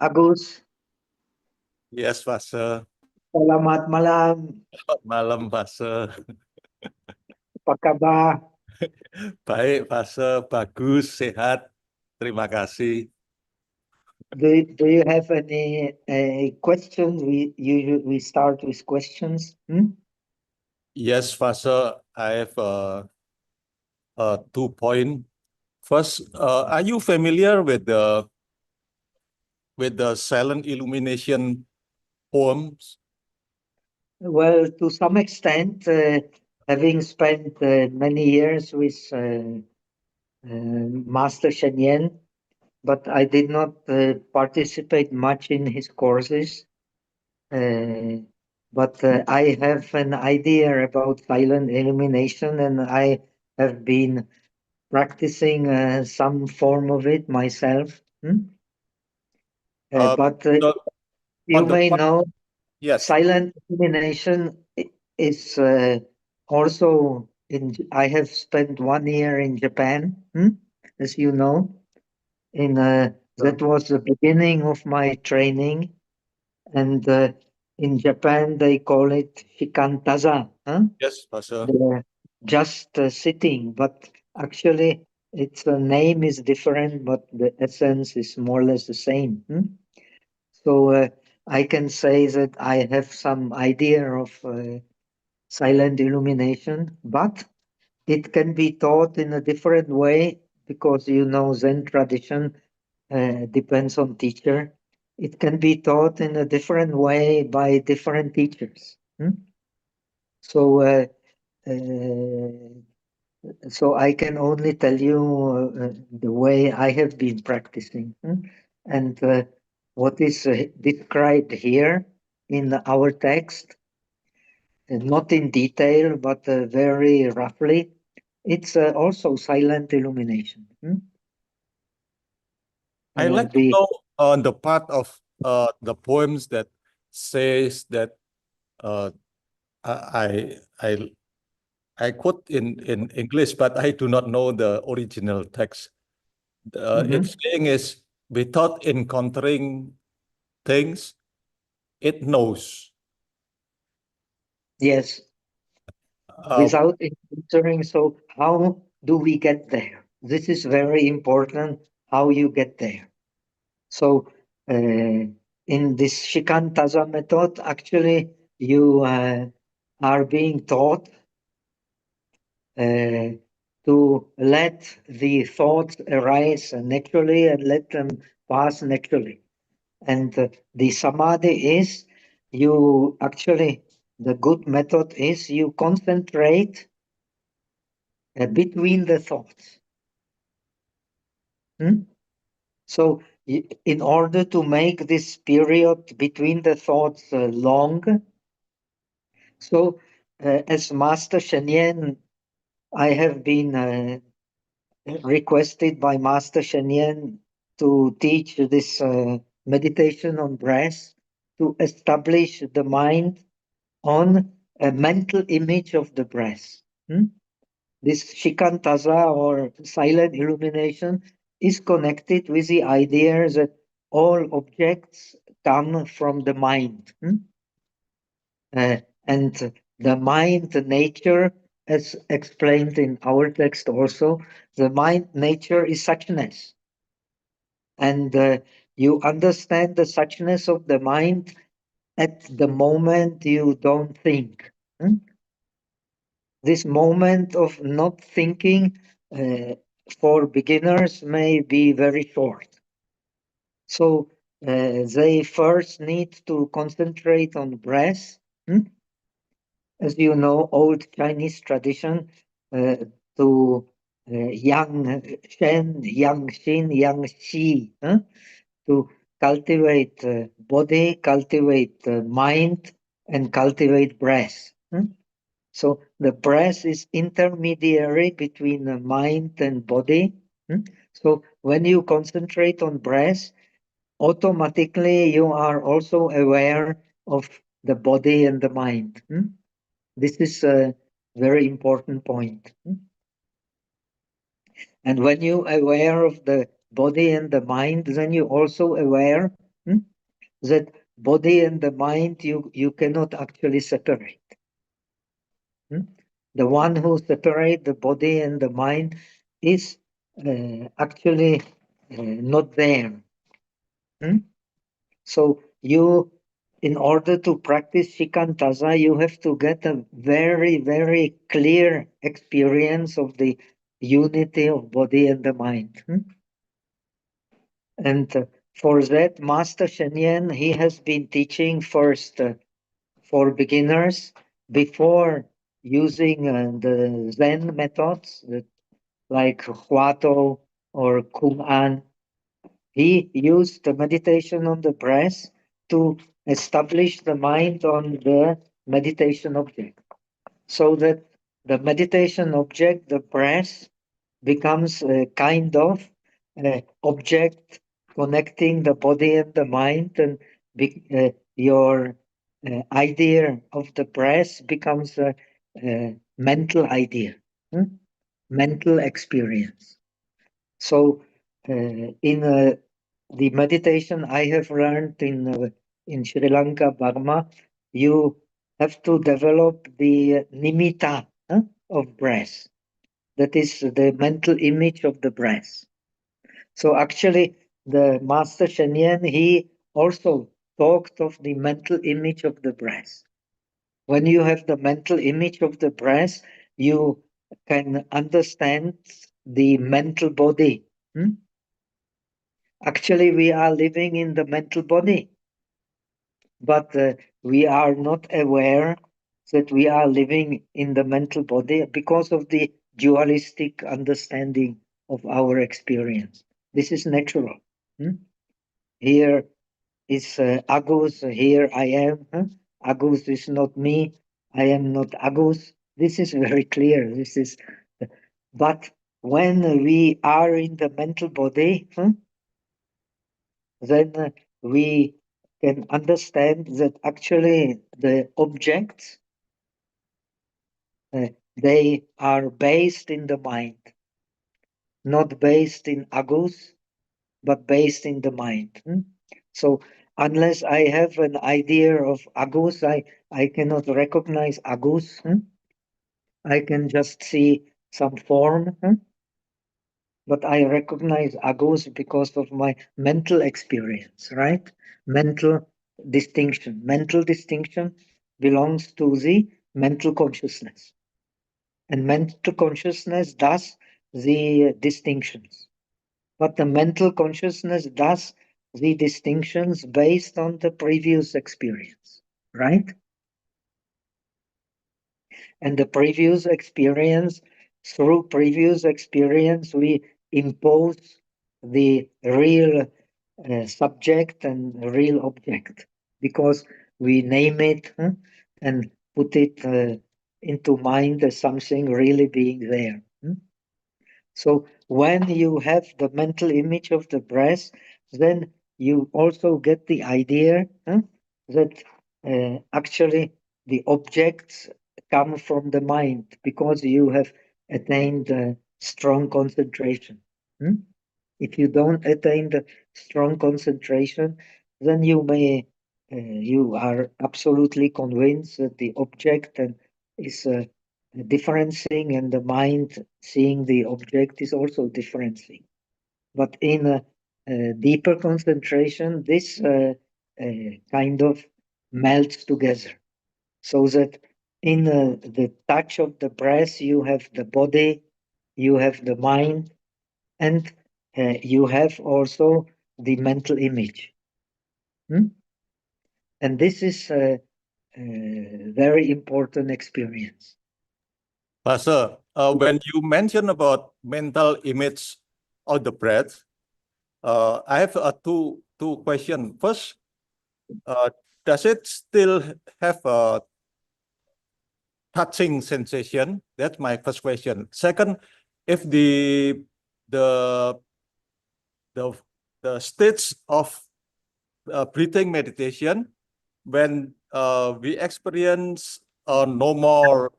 Agus, Yes, Fase. selamat malam. Selamat malam, Fase. Apa kabar? Baik, Fase. Bagus, sehat. Terima kasih. Do you have any question? We start with questions. Yes, Fase. I have 2 points. First, are you familiar with the silent illumination poems? Well, to some extent, having spent many years with Master Shen Yen, but I did not participate much in his courses. But I have an idea about silent illumination, and I have been practicing some form of it myself. But So you on the may part, know yes. silent illumination is also in. I have spent 1 year in Japan, as you know. That was the beginning of my training, and in Japan they call it shikantaza. Yes, Fase. They're just sitting, but actually its name is different, but the essence is more or less the same. So I can say that I have some idea of silent illumination, but it can be taught in a different way because Zen tradition depends on teacher. It can be taught in a different way by different teachers. So uh, so I can only tell you the way I have been practicing. And what is described here in our text, not in detail, but very roughly, it's also silent illumination. I like to The know on the part of the poems that says that uh, I I I quote in English, but I do not know the original text. Its saying is, without encountering things, it knows. Yes, Uh, without encountering. So how do we get there? This is very important. How you get there. So in this Shikantaza method, actually, you are being taught uh, to let the thoughts arise naturally and let them pass naturally. And the samadhi is you actually, the good method is you concentrate between the thoughts. So, in order to make this period between the thoughts long, so as Master Shen Yen, I have been requested by Master Shen Yen to teach this meditation on breath to establish the mind on a mental image of the breath. This shikantaza or silent illumination is connected with the idea that all objects come from the mind. And the mind, the nature, as explained in our text also, the mind nature is suchness. And you understand the suchness of the mind at the moment you don't think. This moment of not thinking for beginners may be very short. So they first need to concentrate on breath. As you know, old Chinese tradition to yang shen, yang xin, yang xi, to cultivate body, cultivate mind, and cultivate breath. So the breath is intermediary between the mind and body. So when you concentrate on breath, automatically you are also aware of the body and the mind. This is a very important point. And when you aware of the body and the mind, then you also aware That body and the mind you cannot actually separate. The one who separates the body and the mind is actually not there. So you, in order to practice shikantaza, you have to get a very, very clear experience of the unity of body and the mind. And for that, Master Shenyan, he has been teaching first for beginners before using the Zen methods like Huato or Kung An. He used the meditation on the breath to establish the mind on the meditation object, so that the meditation object, the breath, becomes a kind of object connecting the body and the mind, and your idea of the breath becomes a mental idea, mental experience. So, in the meditation I have learned in Sri Lanka, Burma, you have to develop the nimitta of breath. That is the mental image of the breath. So actually, the Master Shenyan, he also talked of the mental image of the breath. When you have the mental image of the breath, you can understand the mental body. Actually, we are living in the mental body, but we are not aware that we are living in the mental body because of the dualistic understanding of our experience. This is natural. Here is Agus, here I am. Agus is not me, I am not Agus. This is very clear. But when we are in the mental body, then we can understand that actually the objects, they are based in the mind, not based in agus, but based in the mind. So unless I have an idea of agus, I cannot recognize agus. I can just see some form. But I recognize agus because of my mental experience, right? Mental distinction. Mental distinction belongs to the mental consciousness. And mental consciousness does the distinctions. But the mental consciousness does the distinctions based on the previous experience, right? And the previous experience, through previous experience, we impose the real subject and real object because we name it and put it into mind as something really being there. So when you have the mental image of the breath, then you also get the idea that actually the objects come from the mind because you have attained strong concentration. If you don't attain the strong concentration, then you are absolutely convinced that the object is a different thing, and the mind seeing the object is also a different thing. But in a deeper concentration, this kind of melts together, so that in the touch of the breath, you have the body, you have the mind, and you have also the mental image. And this is a very important experience. Pastor, when you mention about mental image of the breath, I have two questions. First, does it still have a touching sensation? That's my first question. Second, if the states of breathing meditation, when we experience no more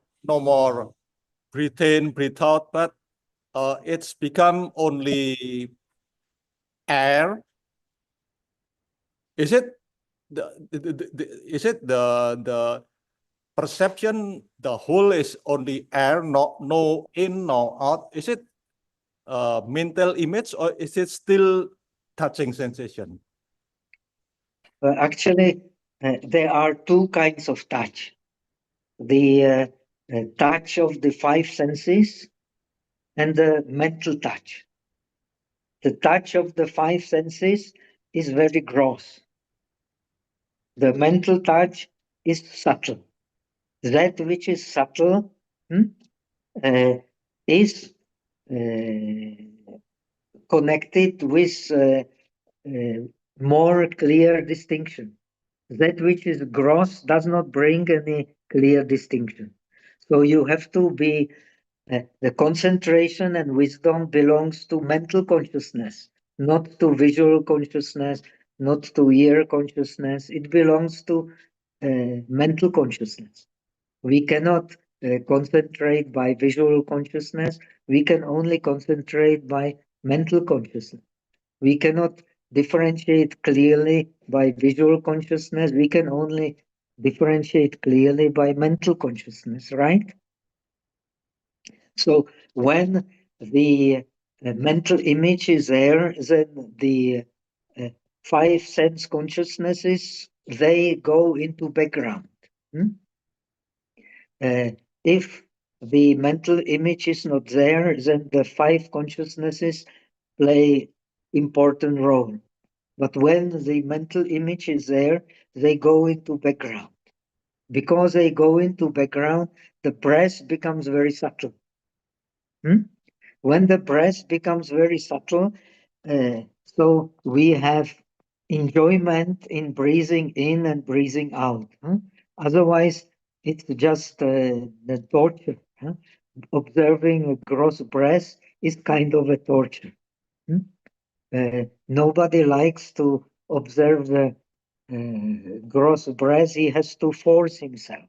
breathe in, breathe out, but it's become only air. Is it is it the perception, the whole is only air, no in, no out? Is it mental image, or is it still touching sensation? Actually, there are two kinds of touch. The touch of the five senses and the mental touch. The touch of the five senses is very gross. The mental touch is subtle. That which is subtle is connected with more clear distinction. That which is gross does not bring any clear distinction. So you have to be, the concentration and wisdom belongs to mental consciousness, not to visual consciousness, not to ear consciousness. It belongs to mental consciousness. We cannot concentrate by visual consciousness. We can only concentrate by mental consciousness. We cannot differentiate clearly by visual consciousness. We can only differentiate clearly by mental consciousness, right? So when the mental image is there, then the uh, five sense consciousnesses, they go into background. Hmm? If the mental image is not there, then the five consciousnesses play important role. But when the mental image is there, they go into background. Because they go into background, the breath becomes very subtle. When the breath becomes very subtle, so we have enjoyment in breathing in and breathing out. Otherwise, it's just the torture. Observing a gross breath is kind of a torture. Nobody likes to observe the gross breath. He has to force himself.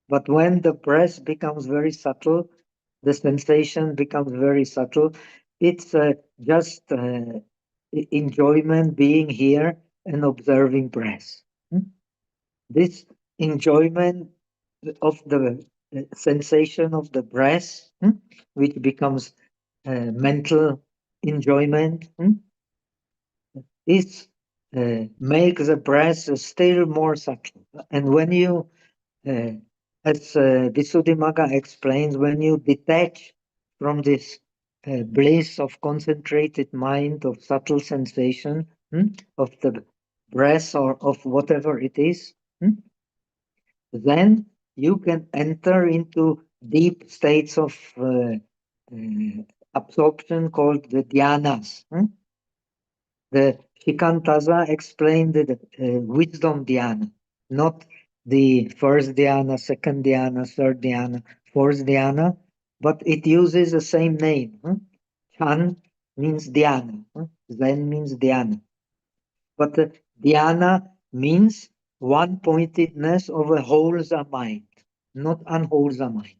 But when the breath becomes very subtle, the sensation becomes very subtle. It's just enjoyment being here and observing breath. This enjoyment of the sensation of the breath, which becomes mental enjoyment, is makes the breath still more subtle. And when you as Visuddhimagga explains, when you detach from this bliss of concentrated mind, of subtle sensation, of the breath or of whatever it is, then you can enter into deep states of absorption called the dhyanas. The Shikantaza explained the wisdom dhyana, not the first dhyana, second dhyana, third dhyana, fourth dhyana, but it uses the same name. Chan means dhyana, Zen means dhyana. But dhyana means one-pointedness of a wholesome mind, not unwholesome mind.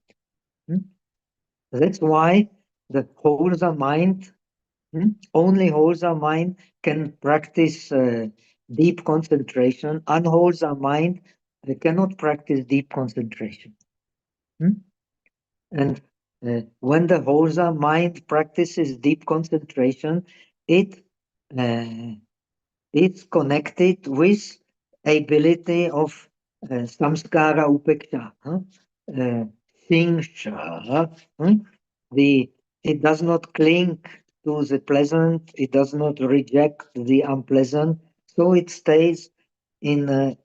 That's why the wholesome mind, only wholesome mind can practice deep concentration. Unwholesome mind cannot practice deep concentration. And when the wholesome mind practices deep concentration, it it's connected with ability of samskara upeksha, singsha. It does not cling to the pleasant, it does not reject the unpleasant, so it stays in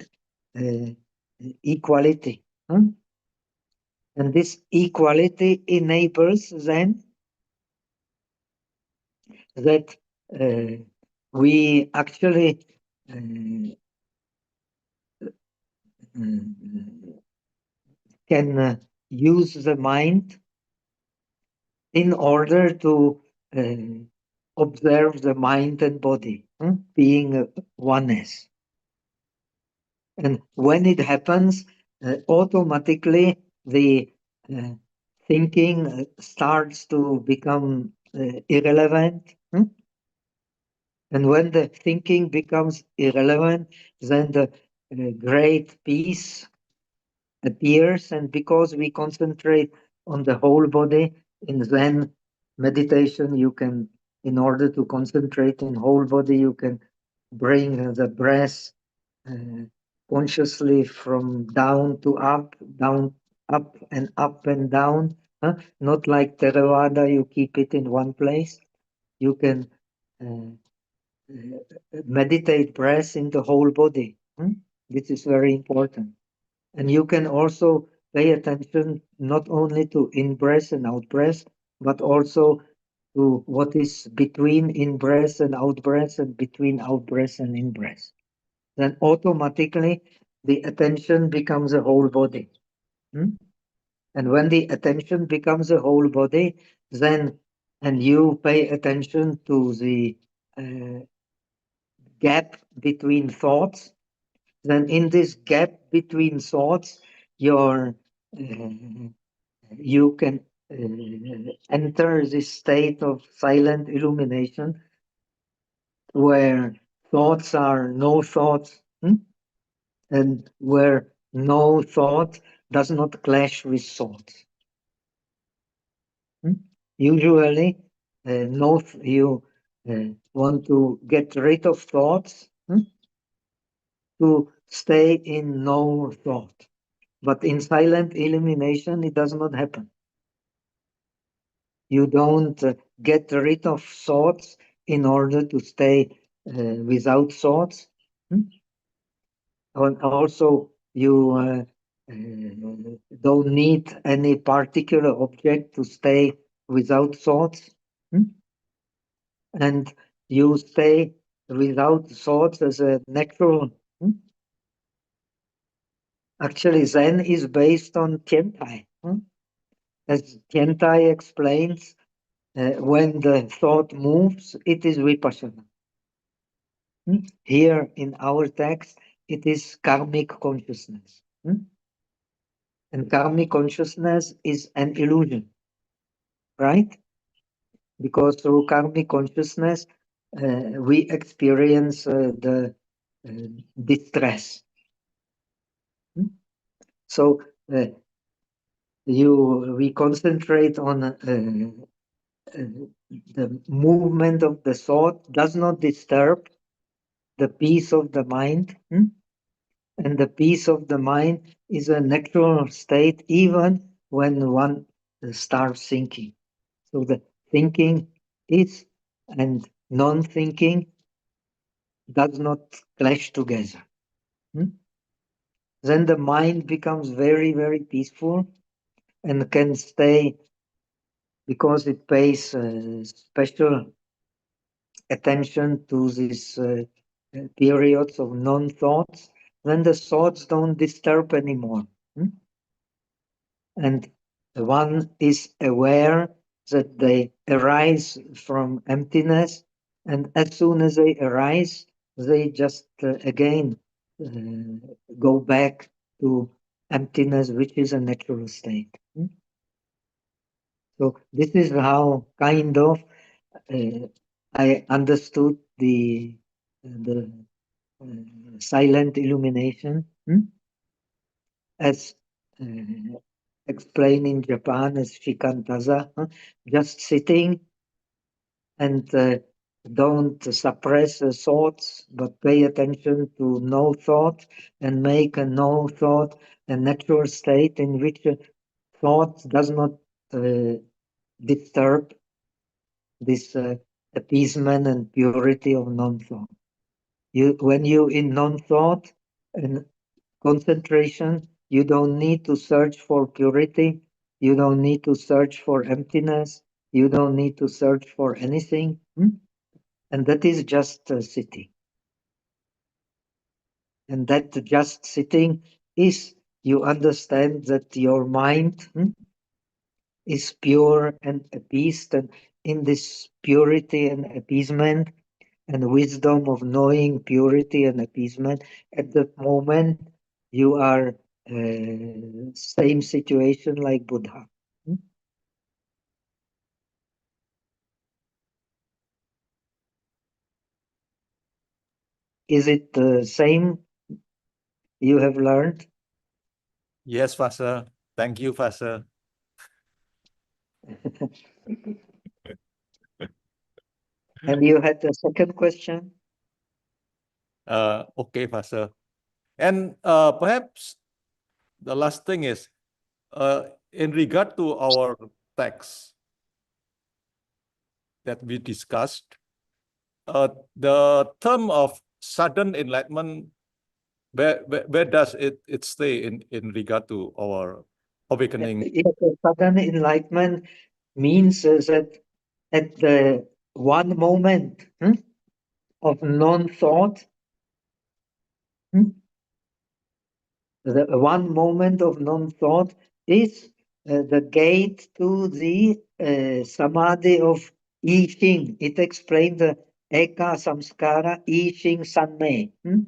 equality. And this equality enables then that we actually can use the mind in order to observe the mind and body, being oneness. And when it happens, automatically the thinking starts to become irrelevant. And when the thinking becomes irrelevant, then the great peace appears. And because we concentrate on the whole body in Zen meditation, you can, in order to concentrate in whole body, you can bring the breath uh, consciously from down to up, down, up and down. Not like Theravada, you keep it in one place. You can meditate breath in the whole body. This is very important. And you can also pay attention not only to in breath and out breath, but also to what is between in breath and out breath and between out breath and in breath. Then automatically the attention becomes a whole body. And when the attention becomes a whole body, then, and you pay attention to the uh, gap between thoughts, then in this gap between thoughts, your you can enter this state of silent illumination where thoughts are no thoughts, and where no thought does not clash with thoughts. Usually, you want to get rid of thoughts, to stay in no thought. But in silent illumination, it does not happen. You don't get rid of thoughts in order to stay without thoughts. And also, you don't need any particular object to stay without thoughts. And you stay without thoughts as a natural. Actually, Zen is based on Tiantai. As Tiantai explains, when the thought moves, it is Vipassana. Here in our text, it is karmic consciousness. And karmic consciousness is an illusion, right? Because through karmic consciousness, we experience the distress. So we concentrate on the movement of the thought does not disturb the peace of the mind. And the peace of the mind is a natural state even when one starts thinking. So the thinking is and non-thinking does not clash together. Then the mind becomes very, very peaceful and can stay, because it pays special attention to these periods of non-thoughts, then the thoughts don't disturb anymore. And one is aware that they arise from emptiness, and as soon as they arise, they just again go back to emptiness, which is a natural state. So this is how kind of I understood the silent illumination, as explained in Japan as shikantaza, just sitting and don't suppress the thoughts, but pay attention to no thought and make a no thought a natural state in which thought does not disturb this appeasement and purity of non-thought. When you in non-thought and concentration, you don't need to search for purity. You don't need to search for emptiness. You don't need to search for anything. And that is just sitting. And that just sitting is, you understand that your mind is pure and appeased, and in this purity and appeasement and wisdom of knowing purity and appeasement, at that moment you are same situation like Buddha. Is it the same you have learned? Yes, Pastor. Thank you, Pastor. And you had the second question? Okay, Pastor. And perhaps the last thing is, in regard to our text that we discussed, the term of sudden enlightenment, where does it stay in regard to our awakening? Yes, sudden enlightenment means that at the one moment of non-thought, the one moment of non-thought is the gate to the samadhi of I Ching. It explains the Eka Samskara I Ching Sanmei. I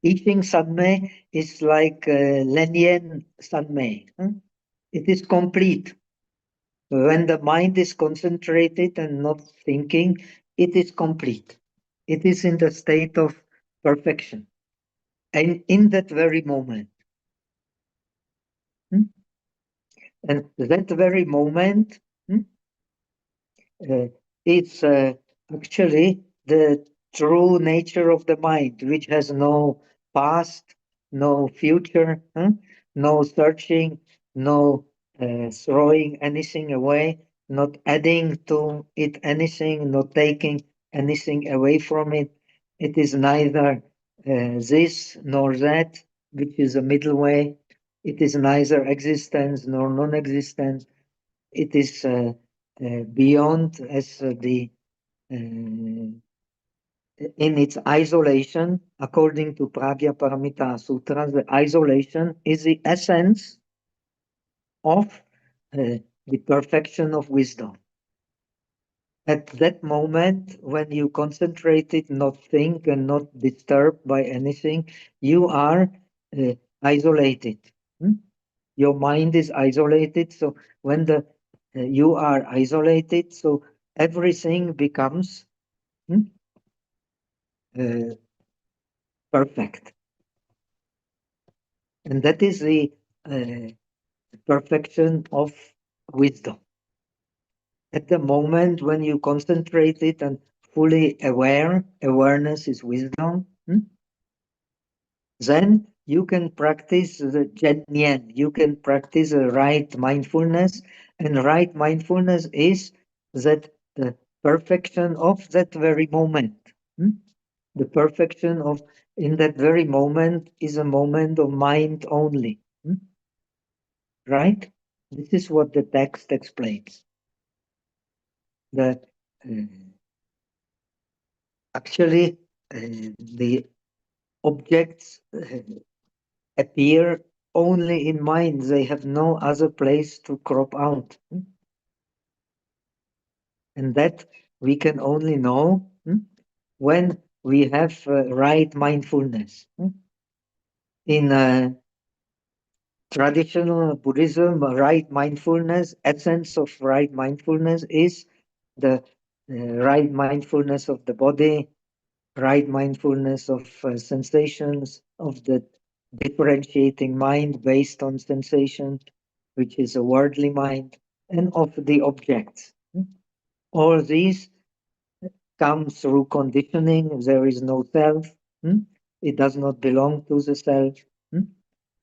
Ching Sanmei is like Lenyen Sanmei. It is complete. When the mind is concentrated and not thinking, it is complete. It is in the state of perfection. And in that very moment. And that very moment is actually the true nature of the mind, which has no past, no future, no searching, no throwing anything away, not adding to it anything, not taking anything away from it. It is neither this nor that, which is a middle way. It is neither existence nor non-existence. It is beyond as in its isolation, according to Pragya Paramita Sutra, the isolation is the essence of the perfection of wisdom. At that moment, when you concentrate it, not think and not disturbed by anything, you are isolated. Your mind is isolated. So when you are isolated, so everything becomes perfect. And that is the perfection of wisdom. At the moment when you concentrate it and fully aware, awareness is wisdom, then you can practice the Jen. You can practice the right mindfulness. And right mindfulness is that the perfection of that very moment. The perfection of in that very moment is a moment of mind only. Right? This is what the text explains. That actually the objects appear only in mind. They have no other place to crop out. And that we can only know when we have right mindfulness. In traditional Buddhism, right mindfulness, essence of right mindfulness is the right mindfulness of the body, right mindfulness of sensations, of the differentiating mind based on sensation, which is a worldly mind, and of the objects. All these come through conditioning. There is no self. It does not belong to the self.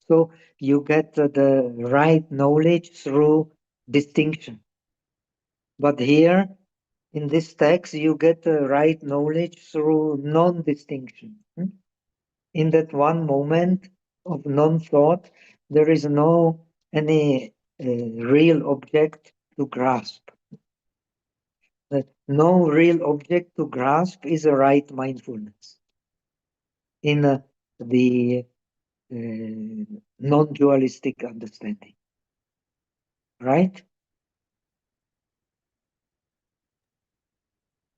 So you get the right knowledge through distinction. But here, in this text, you get the right knowledge through non-distinction. In that one moment of non-thought, there is no any real object to grasp. No real object to grasp is a right mindfulness in the non-dualistic understanding. Right?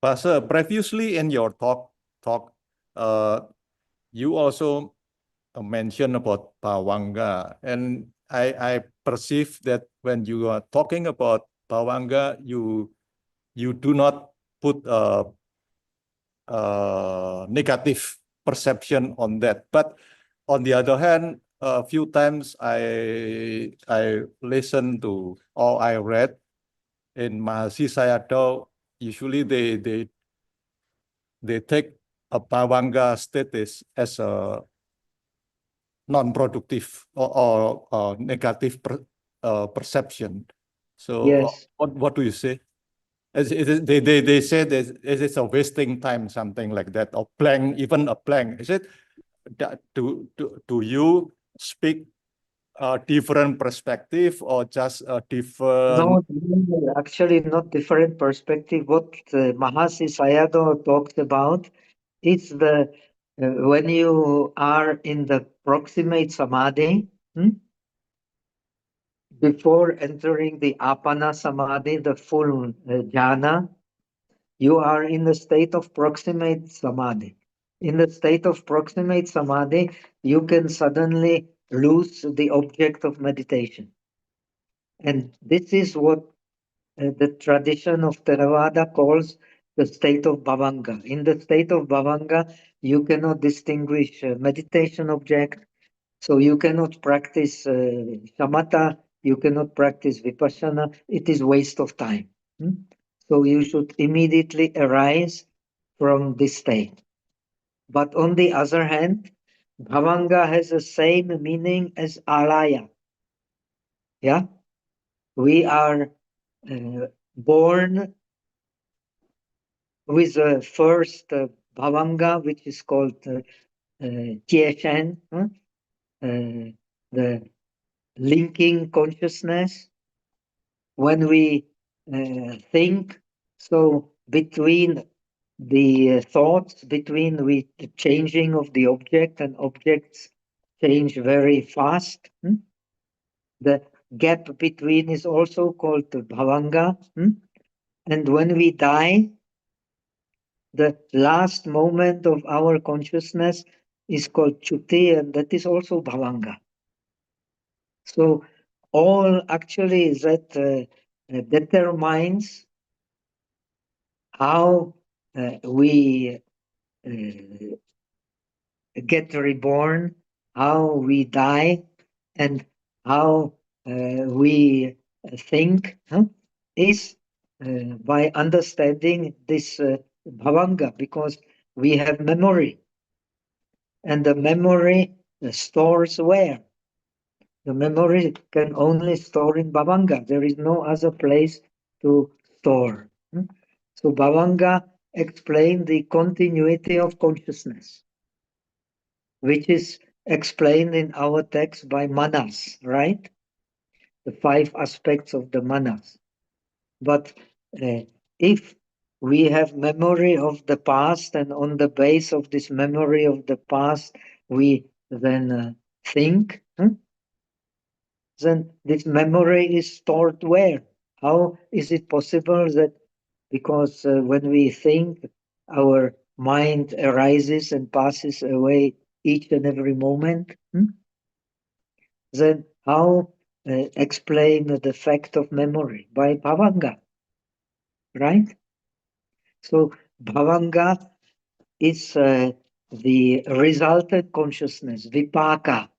Pastor, previously in your talk, you also mentioned about Bhavanga, and I perceive that when you are talking about Bhavanga, you do not put negative perception on that. But on the other hand, a few times I listened to or I read in Mahasi Sayadaw, usually they take a bhavanga status as a non-productive or negative perception. So Yes. what do you say? They say that it is a wasting time, something like that, or blank, even a blank. Is it that do you speak a different perspective or just a different? No, actually not different perspective. What Mahasi Sayadaw talks about is when you are in the proximate samadhi, before entering the apana samadhi, the full jhana, you are in the state of proximate samadhi. In the state of proximate samadhi, you can suddenly lose the object of meditation. And this is what the tradition of Theravada calls the state of bhavanga. In the state of bhavanga, you cannot distinguish meditation object, so you cannot practice samatha, you cannot practice vipassana. It is waste of time. So you should immediately arise from this state. But on the other hand, bhavanga has the same meaning as alaya. Yeah, we are born with the first bhavanga, which is called Jieshan, the linking consciousness. When we think, so between the thoughts, between the changing of the object, and objects change very fast. The gap between is also called the bhavanga. And when we die, the last moment of our consciousness is called chuti, and that is also bhavanga. So all actually that determines how we get reborn, how we die, and how we think, is by understanding this bhavanga, because we have memory, and the memory stores where? The memory can only store in bhavanga. There is no other place to store. So bhavanga explains the continuity of consciousness, which is explained in our text by manas, right? The 5 aspects of the manas. But if we have memory of the past, and on the base of this memory of the past, we then think, then this memory is stored where? How is it possible that, because when we think, our mind arises and passes away each and every moment? Then how explain the fact of memory? By bhavanga, right? So bhavanga is the resultant consciousness, vipaka,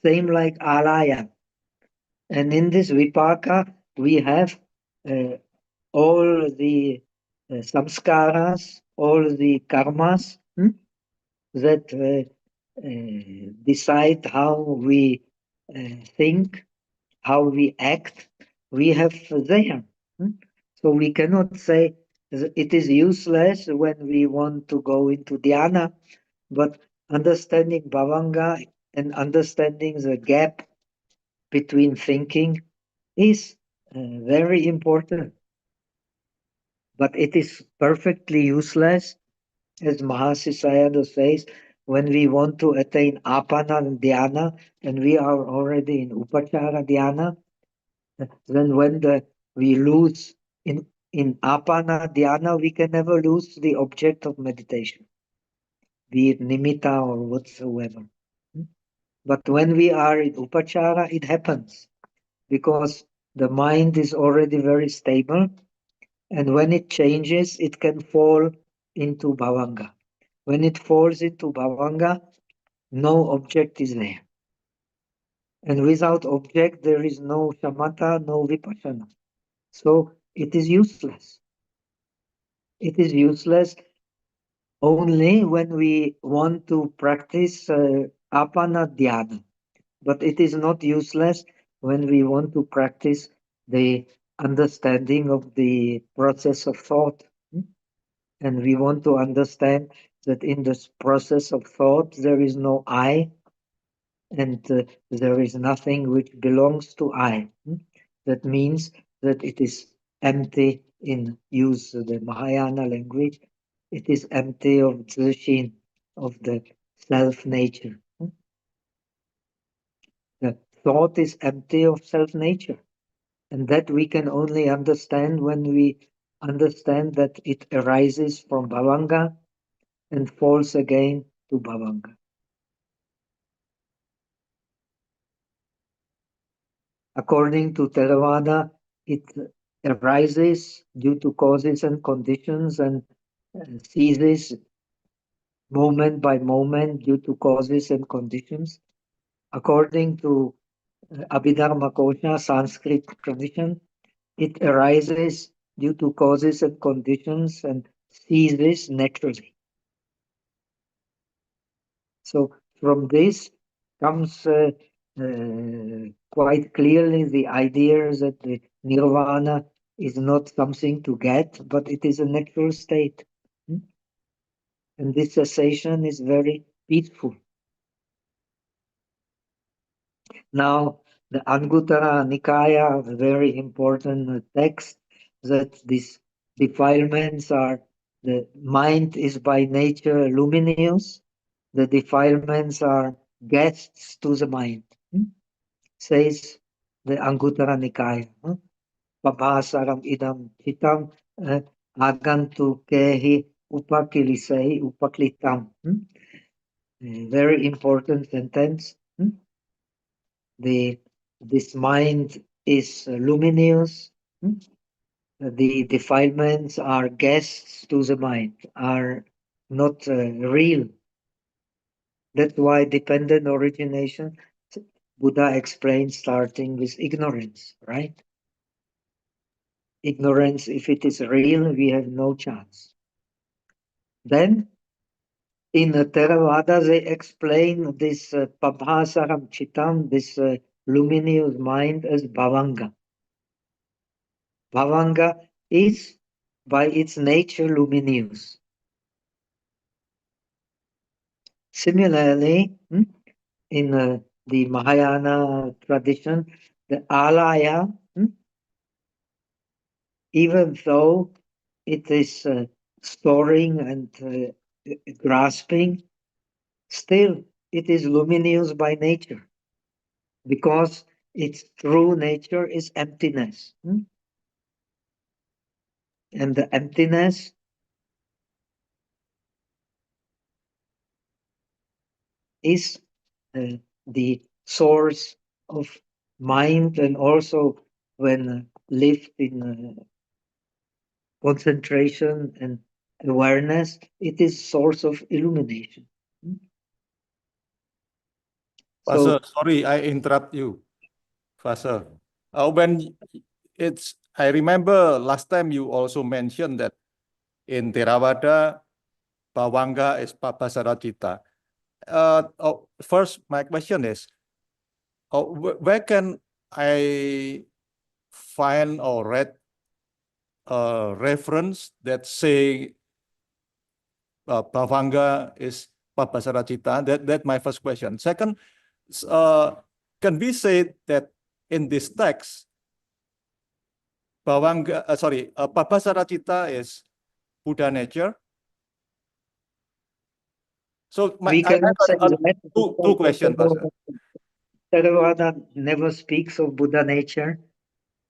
same like alaya. And in this vipaka, we have all the samskaras, all the karmas that decide how we think, how we act, we have there. So we cannot say it is useless when we want to go into dhyana, but understanding bhavanga and understanding the gap between thinking is very important. But it is perfectly useless, as Mahasi Sayadaw says, when we want to attain apana dhyana and we are already in upachara dhyana. Then when we lose in apana dhyana, we can never lose the object of meditation, be it nimitta or whatsoever. But when we are in upachara, it happens because the mind is already very stable, and when it changes, it can fall into bhavanga. When it falls into bhavanga, no object is there. And without object, there is no shamatha, no vipassana. So it is useless. It is useless only when we want to practice apana dhyana. But it is not useless when we want to practice the understanding of the process of thought. And we want to understand that in this process of thought, there is no I, and there is nothing which belongs to I. That means that it is empty in use the Mahayana language. It is empty of Dzishin, of the self nature. The thought is empty of self nature. And that we can only understand when we understand that it arises from bhavanga and falls again to bhavanga. According to Theravada, it arises due to causes and conditions and ceases moment by moment due to causes and conditions. According to Abhidharma Kosha, Sanskrit tradition, it arises due to causes and conditions and ceases naturally. So from this comes quite clearly the idea that the nirvana is not something to get, but it is a natural state. And this cessation is very peaceful. Now, the Anguttara Nikaya, a very important text, that these defilements are, the mind is by nature luminous, the defilements are guests to the mind, says the Anguttara Nikaya. Pabhasaram idam chitam agantu kehi upakilisehi upaklitam. Very important sentence. This mind is luminous. The defilements are guests to the mind, are not real. That's why dependent origination, Buddha explained, starting with ignorance, right? Ignorance, if it is real, we have no chance. Then, in Theravada, they explain this Pabhasaram Chitam, this luminous mind, as Bhavanga. Bhavanga is, by its nature, luminous. Similarly, in the Mahayana tradition, the alaya, even though it is storing and grasping, still it is luminous by nature, because its true nature is emptiness. And the emptiness is the source of mind, and also when lived in concentration and awareness, it is source of illumination. Pastor, So sorry, I interrupt you, Pastor. When I remember last time you also mentioned that in Theravada, Bhavanga is Papasaracita. First, my question is, where can I find or read a reference that say Bhavanga is Papasaracita? That's my first question. Second, can we say that in this text, Papasaracita is Buddha nature? So we I cannot say have that, two questions, Pastor. Theravada never speaks of Buddha nature.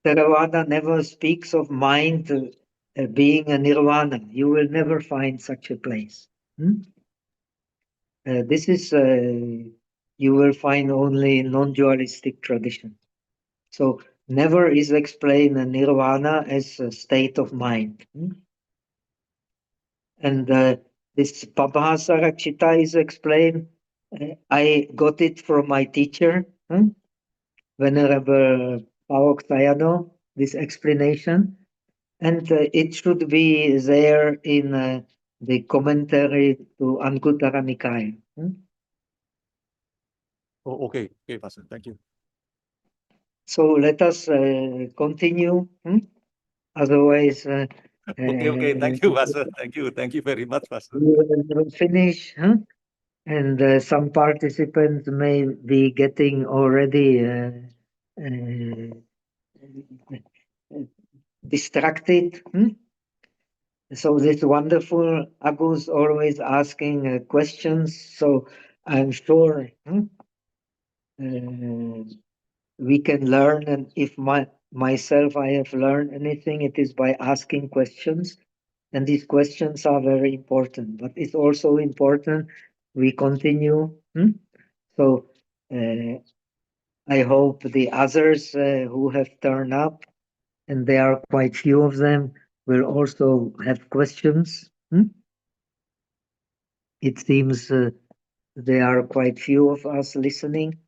Theravada never speaks of mind being a nirvana. You will never find such a place. This is, you will find only in non-dualistic tradition. So never is explained a nirvana as a state of mind. And the This Pabhasara Chitta is explained. I got it from my teacher, Venerable Paok Sayadaw, this explanation. And it should be there in the commentary to Anguttara Nikaya. Oh, okay, Pastor. Thank you. So let us continue. Otherwise, Okay. Thank you, Pastor. Thank you very much, Pastor. we will finish. And some participants may be getting already uh, distracted. So this wonderful Agus always asking questions. So I'm sure we can learn. And if myself I have learned anything, it is by asking questions. And these questions are very important. But it's also important we continue. So I hope the others who have turned up, and there are quite few of them, will also have questions. It seems there are quite few of us listening.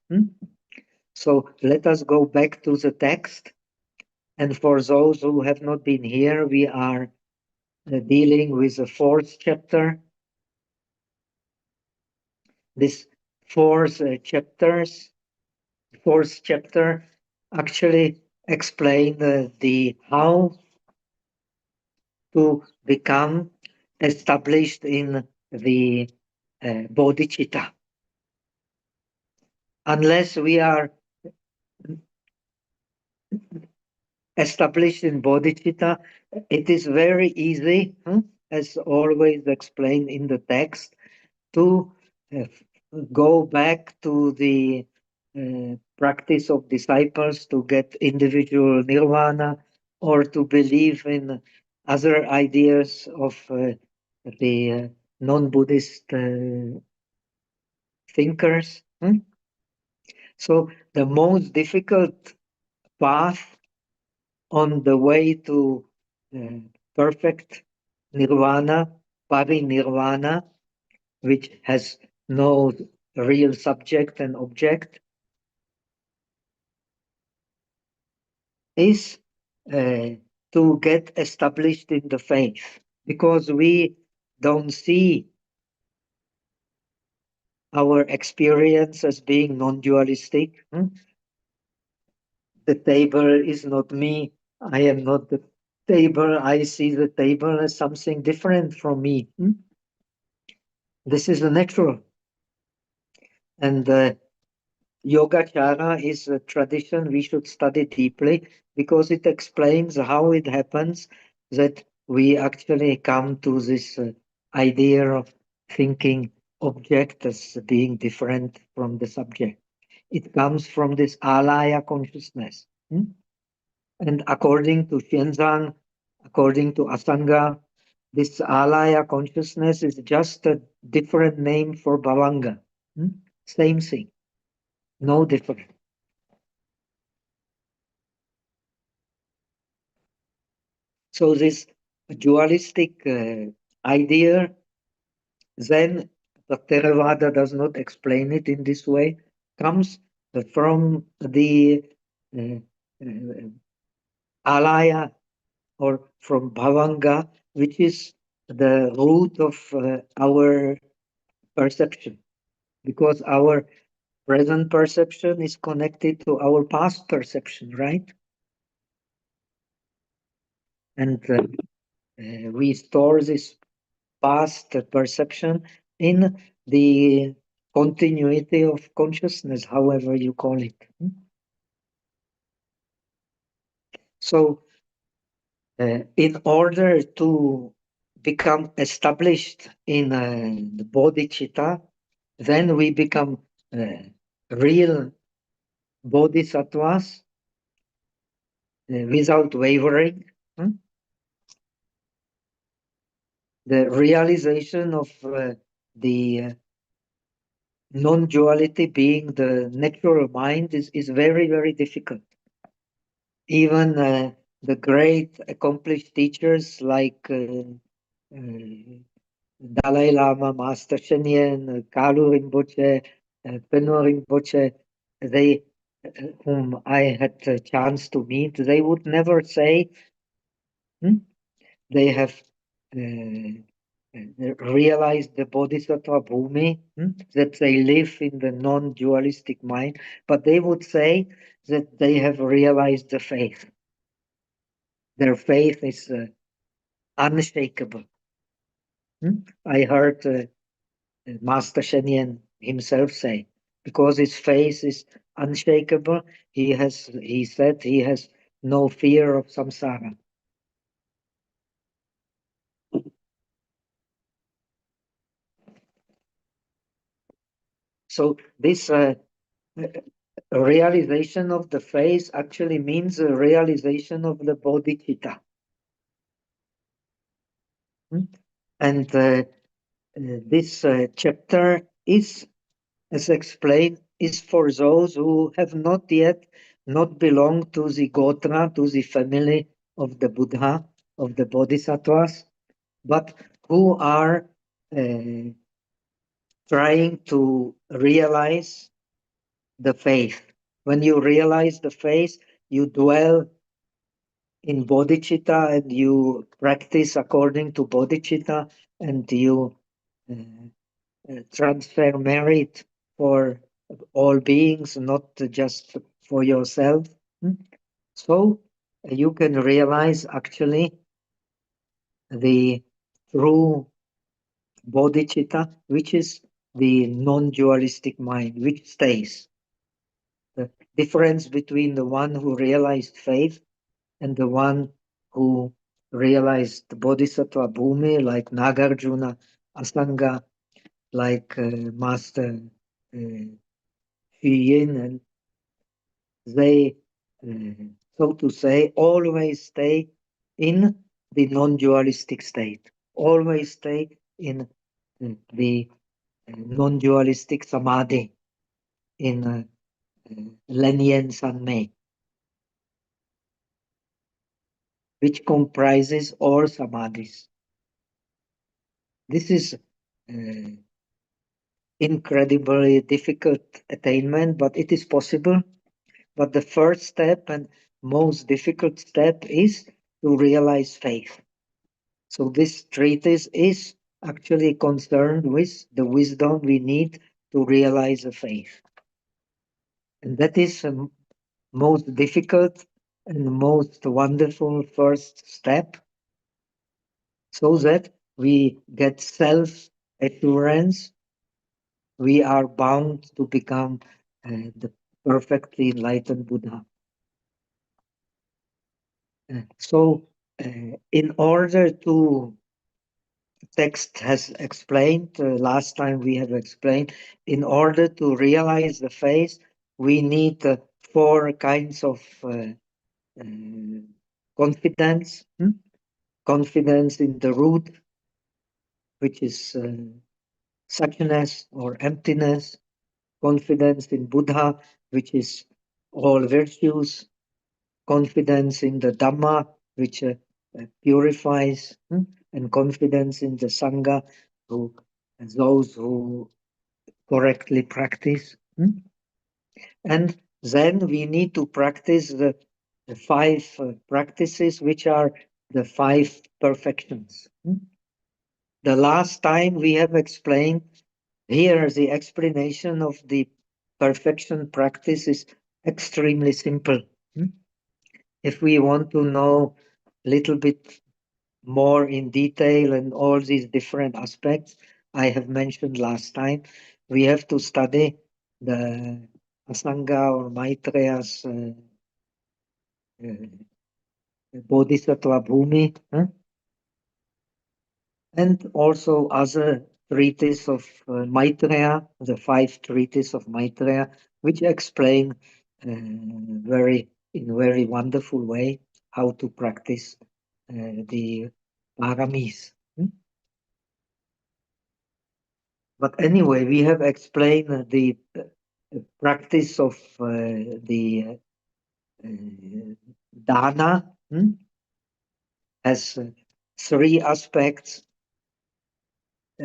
So let us go back to the text. And for those who have not been here, we are dealing with the fourth chapter. This fourth chapter actually explain the how to become established in the bodhicitta. Unless we are established in bodhicitta, it is very easy, as always explained in the text, to uh, go back to the practice of disciples to get individual nirvana, or to believe in other ideas of the non-Buddhist thinkers. So the most difficult path on the way to perfect nirvana, parinirvana, which has no real subject and object, is to get established in the faith, because we don't see our experience as being non-dualistic. The table is not me. I am not the table. I see the table as something different from me. This is the natural. And Yogacara is a tradition we should study deeply, because it explains how it happens that we actually come to this idea of thinking object as being different from the subject. It comes from this alaya consciousness. And according to Xianzang, according to Asanga, this alaya consciousness is just a different name for bhavanga. Same thing, no different. So this dualistic idea, then, but Theravada does not explain it in this way, comes from the uh, uh, alaya, or from bhavanga, which is the root of our perception, because our present perception is connected to our past perception, right? And we store this past perception in the continuity of consciousness, however you call it. So, in order to become established in the bodhicitta, then we become real bodhisattvas without wavering. The realization of the non-duality being the natural mind is very, very difficult. Even the great accomplished teachers like Dalai Lama, Master Shenyen, Kalu Rinpoche, Peno Rinpoche, they, whom I had a chance to meet, they would never say they have realized the Bodhisattva Bhumi, that they live in the non-dualistic mind, but they would say that they have realized the faith. Their faith is unshakable. I heard Master Shenyan himself say, because his faith is unshakable, he said he has no fear of samsara. So this realization of the faith actually means a realization of the bodhicitta. And this chapter is, as explained, is for those who have not yet not belonged to the Gotra, to the family of the Buddha, of the Bodhisattvas, but who are trying to realize the faith. When you realize the faith, you dwell in bodhicitta and you practice according to bodhicitta, and you transfer merit for all beings, not just for yourself. So you can realize actually the true bodhicitta, which is the non-dualistic mind, which stays. The difference between the one who realized faith and the one who realized the bodhisattva bhumi, like Nagarjuna, Asanga, like Master Yin, and they, so to say, always stay in the non-dualistic state, always stay in the non-dualistic samadhi, in Lenyen Sanmei, which comprises all samadhis. This is incredibly difficult attainment, but it is possible. But the first step and most difficult step is to realize faith. So this treatise is actually concerned with the wisdom we need to realize the faith. And that is the most difficult and most wonderful first step, so that we get self-assurance. We are bound to become the perfectly enlightened Buddha. So in order to, text has explained, last time we have explained, in order to realize the faith, we need four kinds of confidence. Confidence in the root, which is suchness or emptiness. Confidence in Buddha, which is all virtues. Confidence in the Dhamma, which purifies, and confidence in the Sangha, who those who correctly practice. And then we need to practice the five practices, which are the five perfections. The last time we have explained, here the explanation of the perfection practice is extremely simple. If we want to know a little bit more in detail and all these different aspects I have mentioned last time, we have to study the Asanga or Maitreya's Bodhisattva Bhumi, and also other treatises of Maitreya, the five treatises of Maitreya, which explain in very wonderful way how to practice the paramis. But anyway, we have explained the practice of the dana has three aspects.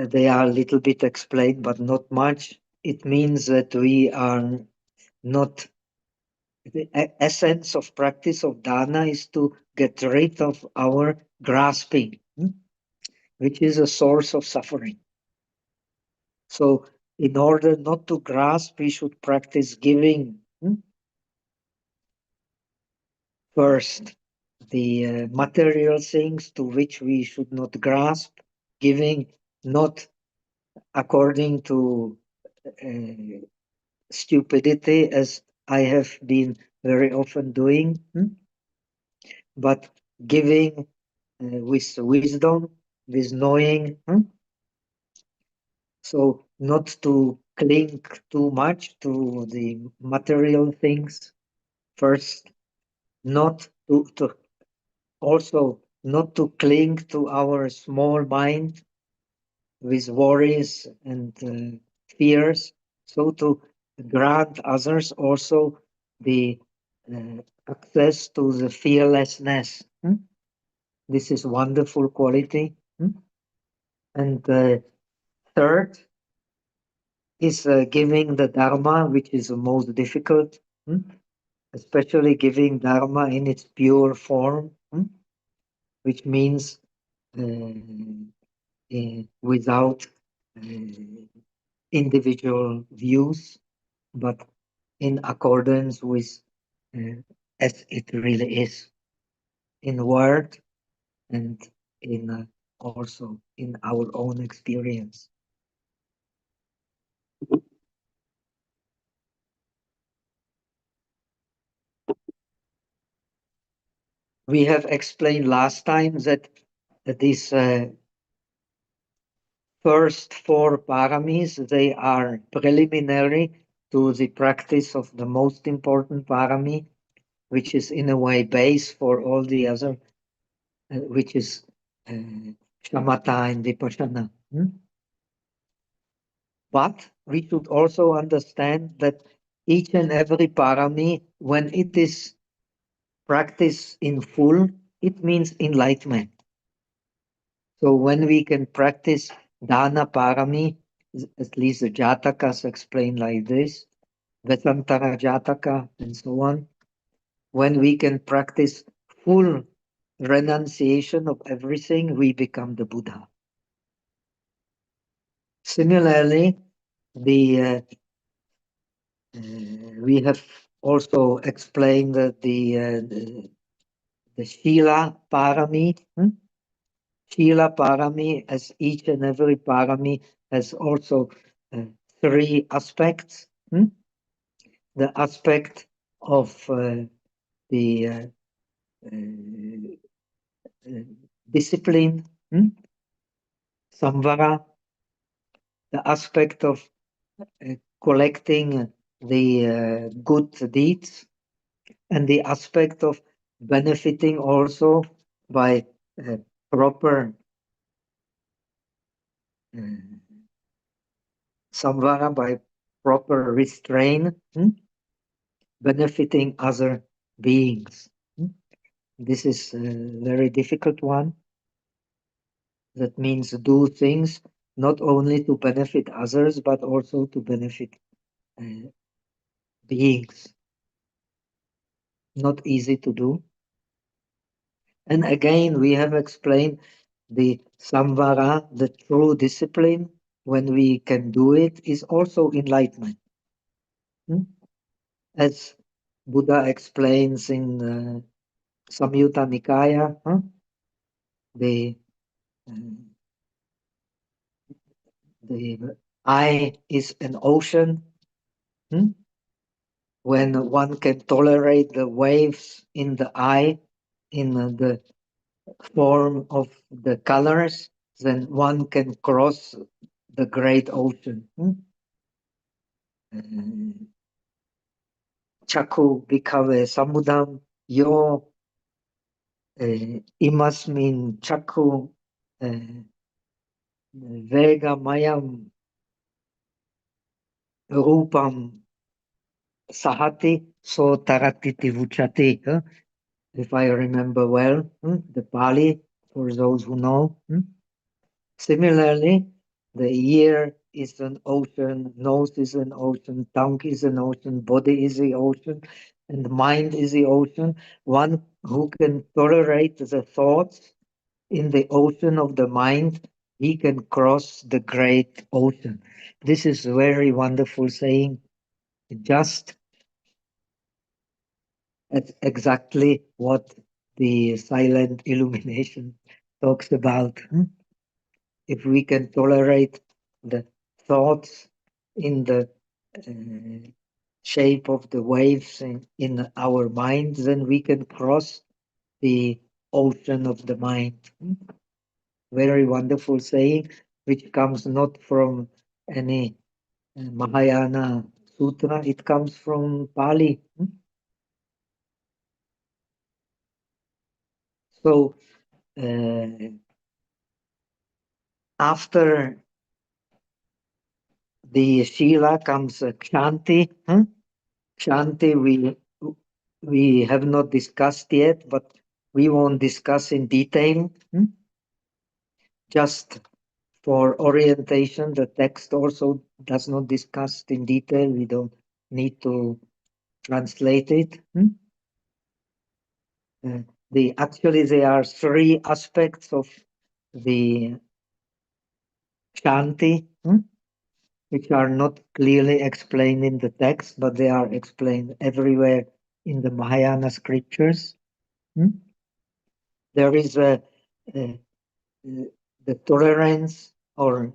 they are a little bit explained, but not much. It means that we are not, the essence of practice of dana is to get rid of our grasping, which is a source of suffering. So in order not to grasp, we should practice giving first the material things to which we should not grasp, giving not according to stupidity, as I have been very often doing, but giving with wisdom, with knowing. So not to cling too much to the material things first, not to also not to cling to our small mind with worries and fears. So to grant others also the access to the fearlessness. This is wonderful quality. And third is giving the Dharma, which is the most difficult, especially giving Dharma in its pure form, which means without individual views, but in accordance with as it really is, in word and in also in our own experience. We have explained last time that these first four paramis, they are preliminary to the practice of the most important parami, which is in a way base for all the other, which is Shamatha and Vipassana. But we should also understand that each and every parami, when it is practiced in full, it means enlightenment. So when we can practice dana parami, at least the jatakas explain like this, Vetantara jataka, and so on, when we can practice full renunciation of everything, we become the Buddha. Similarly, we have also explained that the Shila Parami, Shila Parami, as each and every Parami has also three aspects. The aspect of the discipline, samvara, the aspect of collecting the good deeds, and the aspect of benefiting also by proper samvara, by proper restraint, benefiting other beings. This is a very difficult one. That means do things not only to benefit others, but also to benefit beings. Not easy to do. And again, we have explained the samvara, the true discipline, when we can do it, is also enlightenment. As Buddha explains in Samyutta Nikaya, the eye is an ocean. When one can tolerate the waves in the eye, in the form of the colors, then one can cross the great ocean. Chaku bhikkhave samudam yo imasmin chaku vega mayam rupam sahati so taratiti vuchati. If I remember well, the Pali, for those who know. Similarly, The ear is an ocean, nose is an ocean, tongue is an ocean, body is the ocean, and mind is the ocean. One who can tolerate the thoughts in the ocean of the mind, he can cross the great ocean. This is a very wonderful saying, just exactly what the silent illumination talks about. If we can tolerate the thoughts in the shape of the waves in our mind, then we can cross the ocean of the mind. Very wonderful saying, which comes not from any Mahayana sutra, it comes from Pali. So after the Shila comes Kshanti. Kshanti we have not discussed yet, but we won't discuss in detail. Just for orientation, the text also does not discuss in detail. We don't need to translate it. Actually, there are three aspects of the Shanti, which are not clearly explained in the text, but they are explained everywhere in the Mahayana scriptures. There is the tolerance or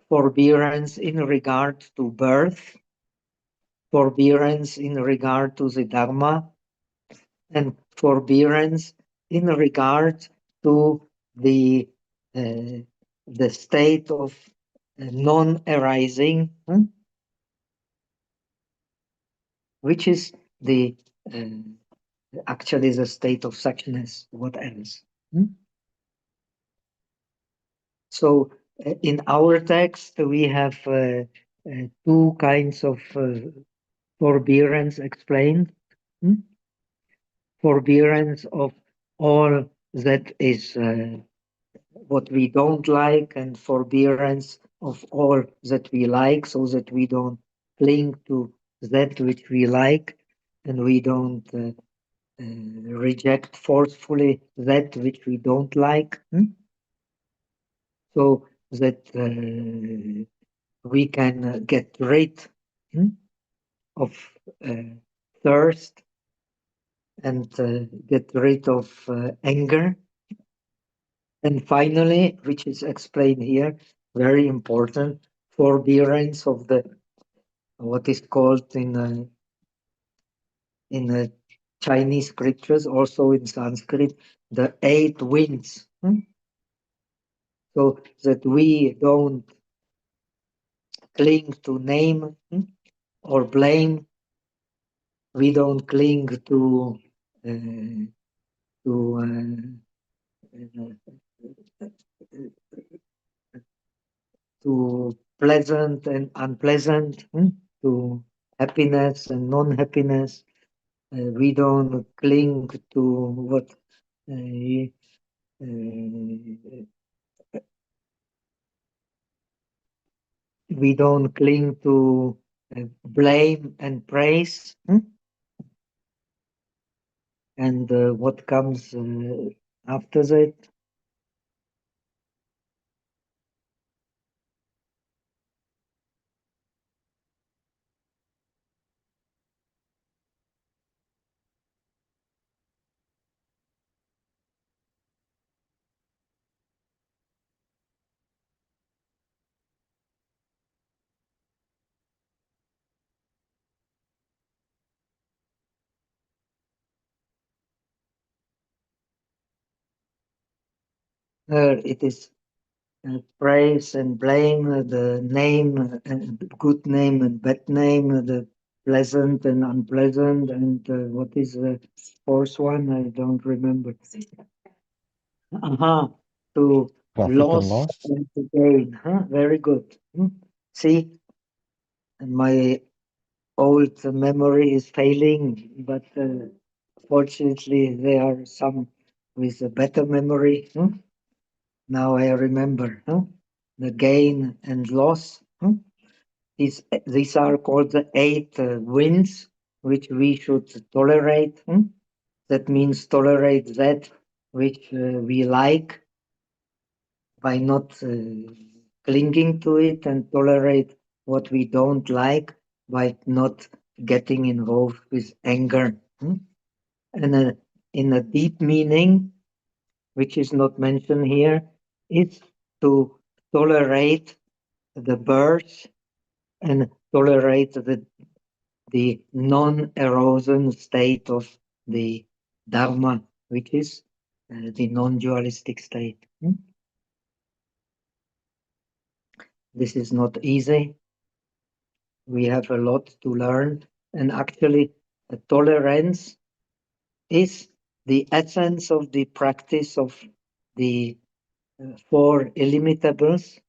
forbearance in regard to birth, forbearance in regard to the Dharma, and forbearance in regard to the state of non-arising, which is the actually the state of suchness. What else? So in our text we have two kinds of forbearance explained. Forbearance of all that is what we don't like, and forbearance of all that we like, so that we don't cling to that which we like, and we don't reject forcefully that which we don't like. So that we can get rid of thirst and get rid of anger. And finally, which is explained here, very important, forbearance of the what is called in Chinese scriptures, also in Sanskrit, the eight winds. So that we don't cling to name or blame. We don't cling to to pleasant and unpleasant, to happiness and non-happiness. We don't cling to what we don't cling to blame and praise. And what comes after that? It is praise and blame, the name, good name and bad name, the pleasant and unpleasant, and what is the fourth one? I don't remember. To Profit and loss loss. and to gain. Very good. See, my old memory is failing, but fortunately there are some with a better memory. Now I remember. the gain and loss. These are called the eight winds, which we should tolerate. That means tolerate that which we like by not clinging to it, and tolerate what we don't like by not getting involved with anger. And in a deep meaning, which is not mentioned here, is to tolerate the birth and tolerate the non-erosion state of the Dharma, which is the non-dualistic state. This is not easy. We have a lot to learn, and actually, tolerance is the essence of the practice of the four illimitables.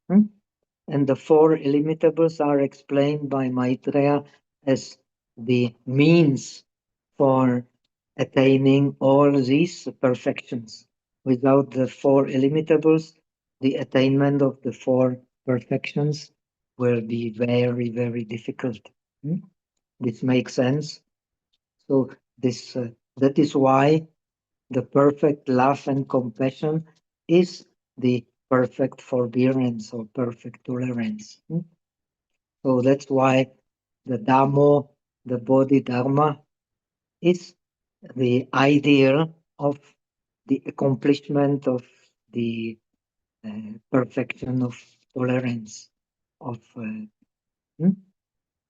And the four illimitables are explained by Maitreya as the means for attaining all these perfections. Without the four illimitables, the attainment of the four perfections will be very, very difficult. This makes sense. So this that is why the perfect love and compassion is the perfect forbearance or perfect tolerance. So that's why the Dhammo, the Bodhidharma, is the ideal of the accomplishment of the perfection of tolerance.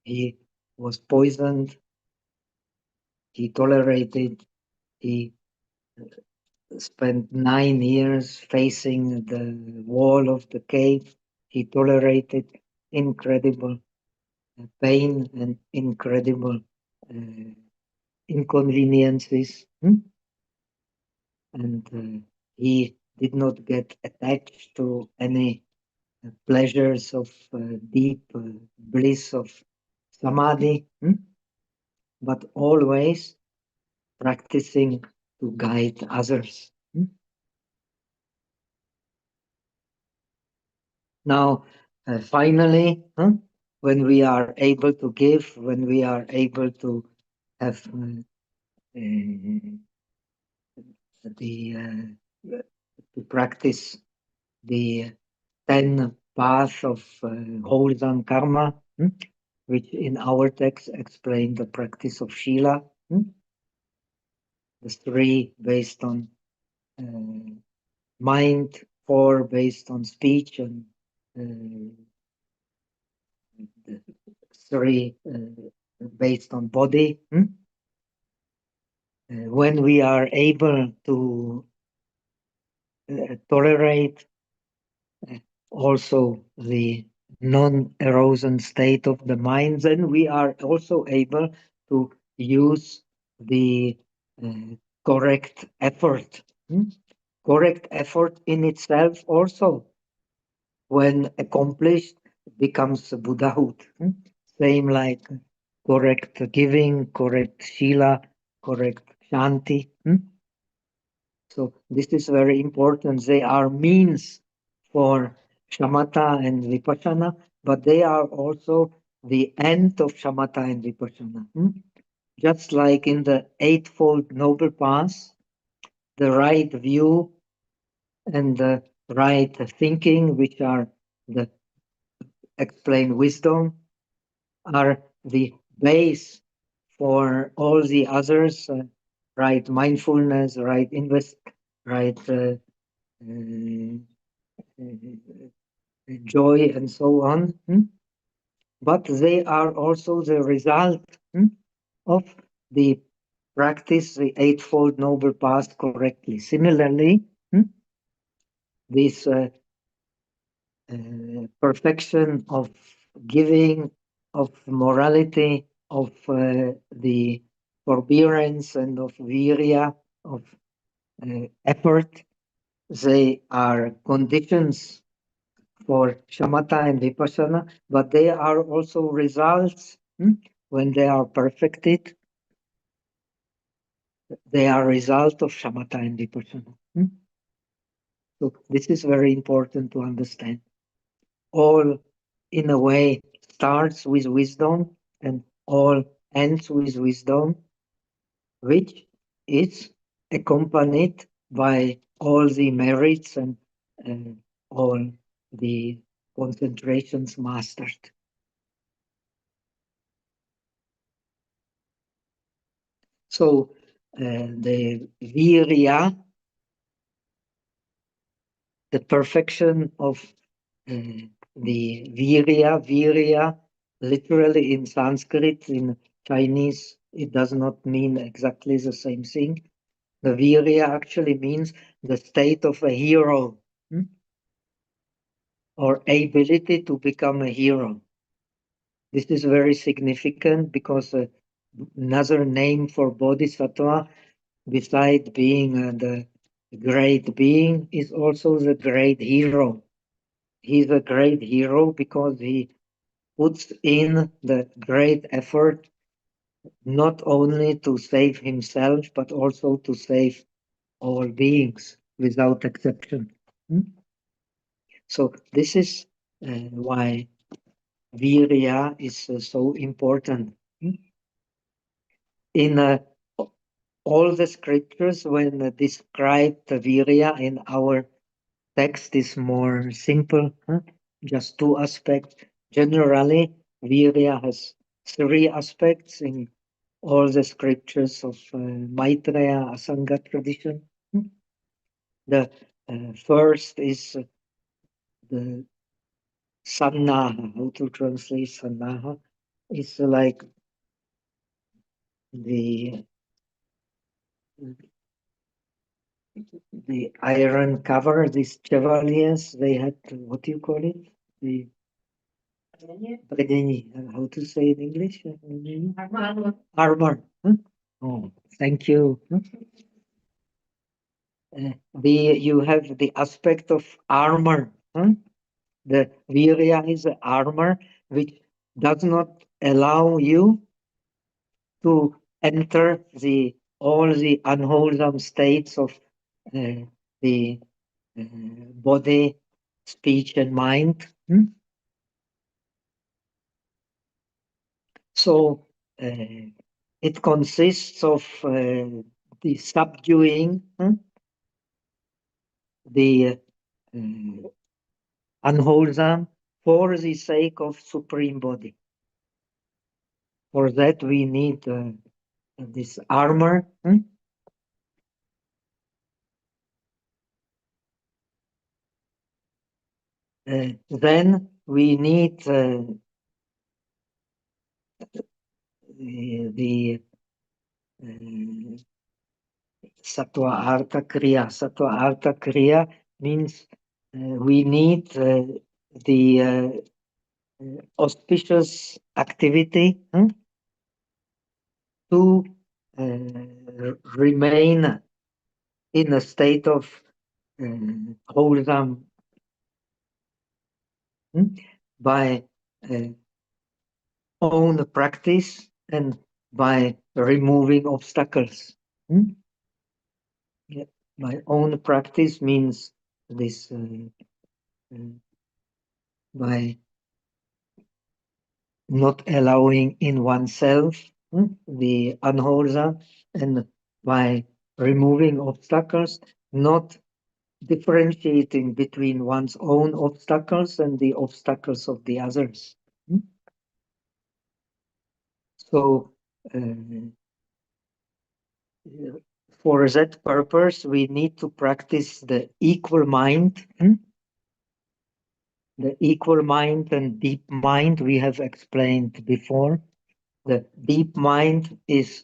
He was poisoned, he tolerated, he spent 9 years facing the wall of the cave. He tolerated incredible pain and incredible inconveniences. And he did not get attached to any pleasures of deep bliss of samadhi, but always practicing to guide others. Now, finally, when we are able to give, when we are able to have to practice the 10 paths of wholesome karma, which in our text explain the practice of Shila, the three based on mind, four based on speech, and the three based on body. When we are able to tolerate also the non-erosion state of the mind, then we are also able to use the correct effort. Correct effort in itself also, when accomplished, becomes Buddhahood. Same like correct giving, correct Shila, correct Shanti. So this is very important. They are means for shamatha and vipassana, but they are also the end of shamatha and vipassana. Just like in the Eightfold Noble Path, the right view and the right thinking, which are the explained wisdom, are the base for all the others, right mindfulness, right right joy, and so on. But they are also the result of the practice the Eightfold Noble Path correctly. Similarly, this perfection of giving, of morality, of the forbearance, and of virya, of effort, they are conditions for shamatha and vipassana, but they are also results. When they are perfected, they are result of shamatha and vipassana. So this is very important to understand. all, in a way, starts with wisdom and all ends with wisdom, which is accompanied by all the merits and all the concentrations mastered. So the virya, the perfection of the virya, literally in Sanskrit, in Chinese, it does not mean exactly the same thing. The virya actually means the state of a hero, or ability to become a hero. This is very significant because another name for bodhisattva, besides being the great being, is also the great hero. He's a great hero because he puts in the great effort not only to save himself, but also to save all beings without exception. So this is why virya is so important. In all the scriptures, when describe the virya in our text, is more simple, just two aspects. Generally, virya has three aspects in all the scriptures of Maitreya Asanga tradition. The first is the sannaha. How to translate sannaha? It's like the iron cover. These chevaliers, they had, what do you call it? The bredeni. How to say in English? Armor. Armor. Oh, thank you. You have the aspect of armor. The virya is the armor which does not allow you to enter all the unwholesome states of the body, speech, and mind. So it consists of the subduing the unwholesome for the sake of supreme body. For that we need this armor. Then we need the Sattva Artha Kriya. Sattva Artha Kriya means we need the auspicious activity to remain in a state of wholesome by own practice and by removing obstacles. Yeah. My own practice means this by not allowing in oneself the unwholesome, and by removing obstacles, not differentiating between one's own obstacles and the obstacles of the others. So for that purpose, we need to practice the equal mind. The equal mind and deep mind we have explained before. The deep mind is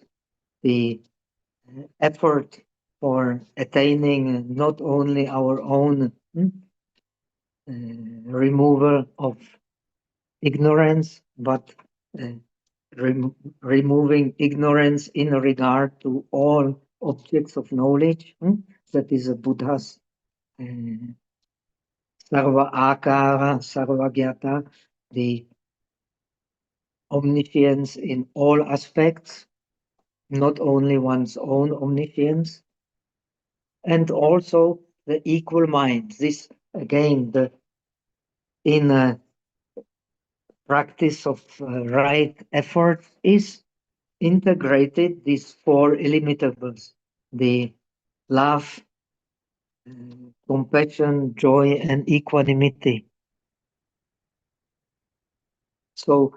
the effort for attaining not only our own removal of ignorance, but removing ignorance in regard to all objects of knowledge. That is a Buddha's sarva akara, sarva gyata, the omniscience in all aspects, not only one's own omniscience, and also the equal mind. This again, the in a practice of right effort is integrated these four illimitables: the love, compassion, joy, and equanimity. So,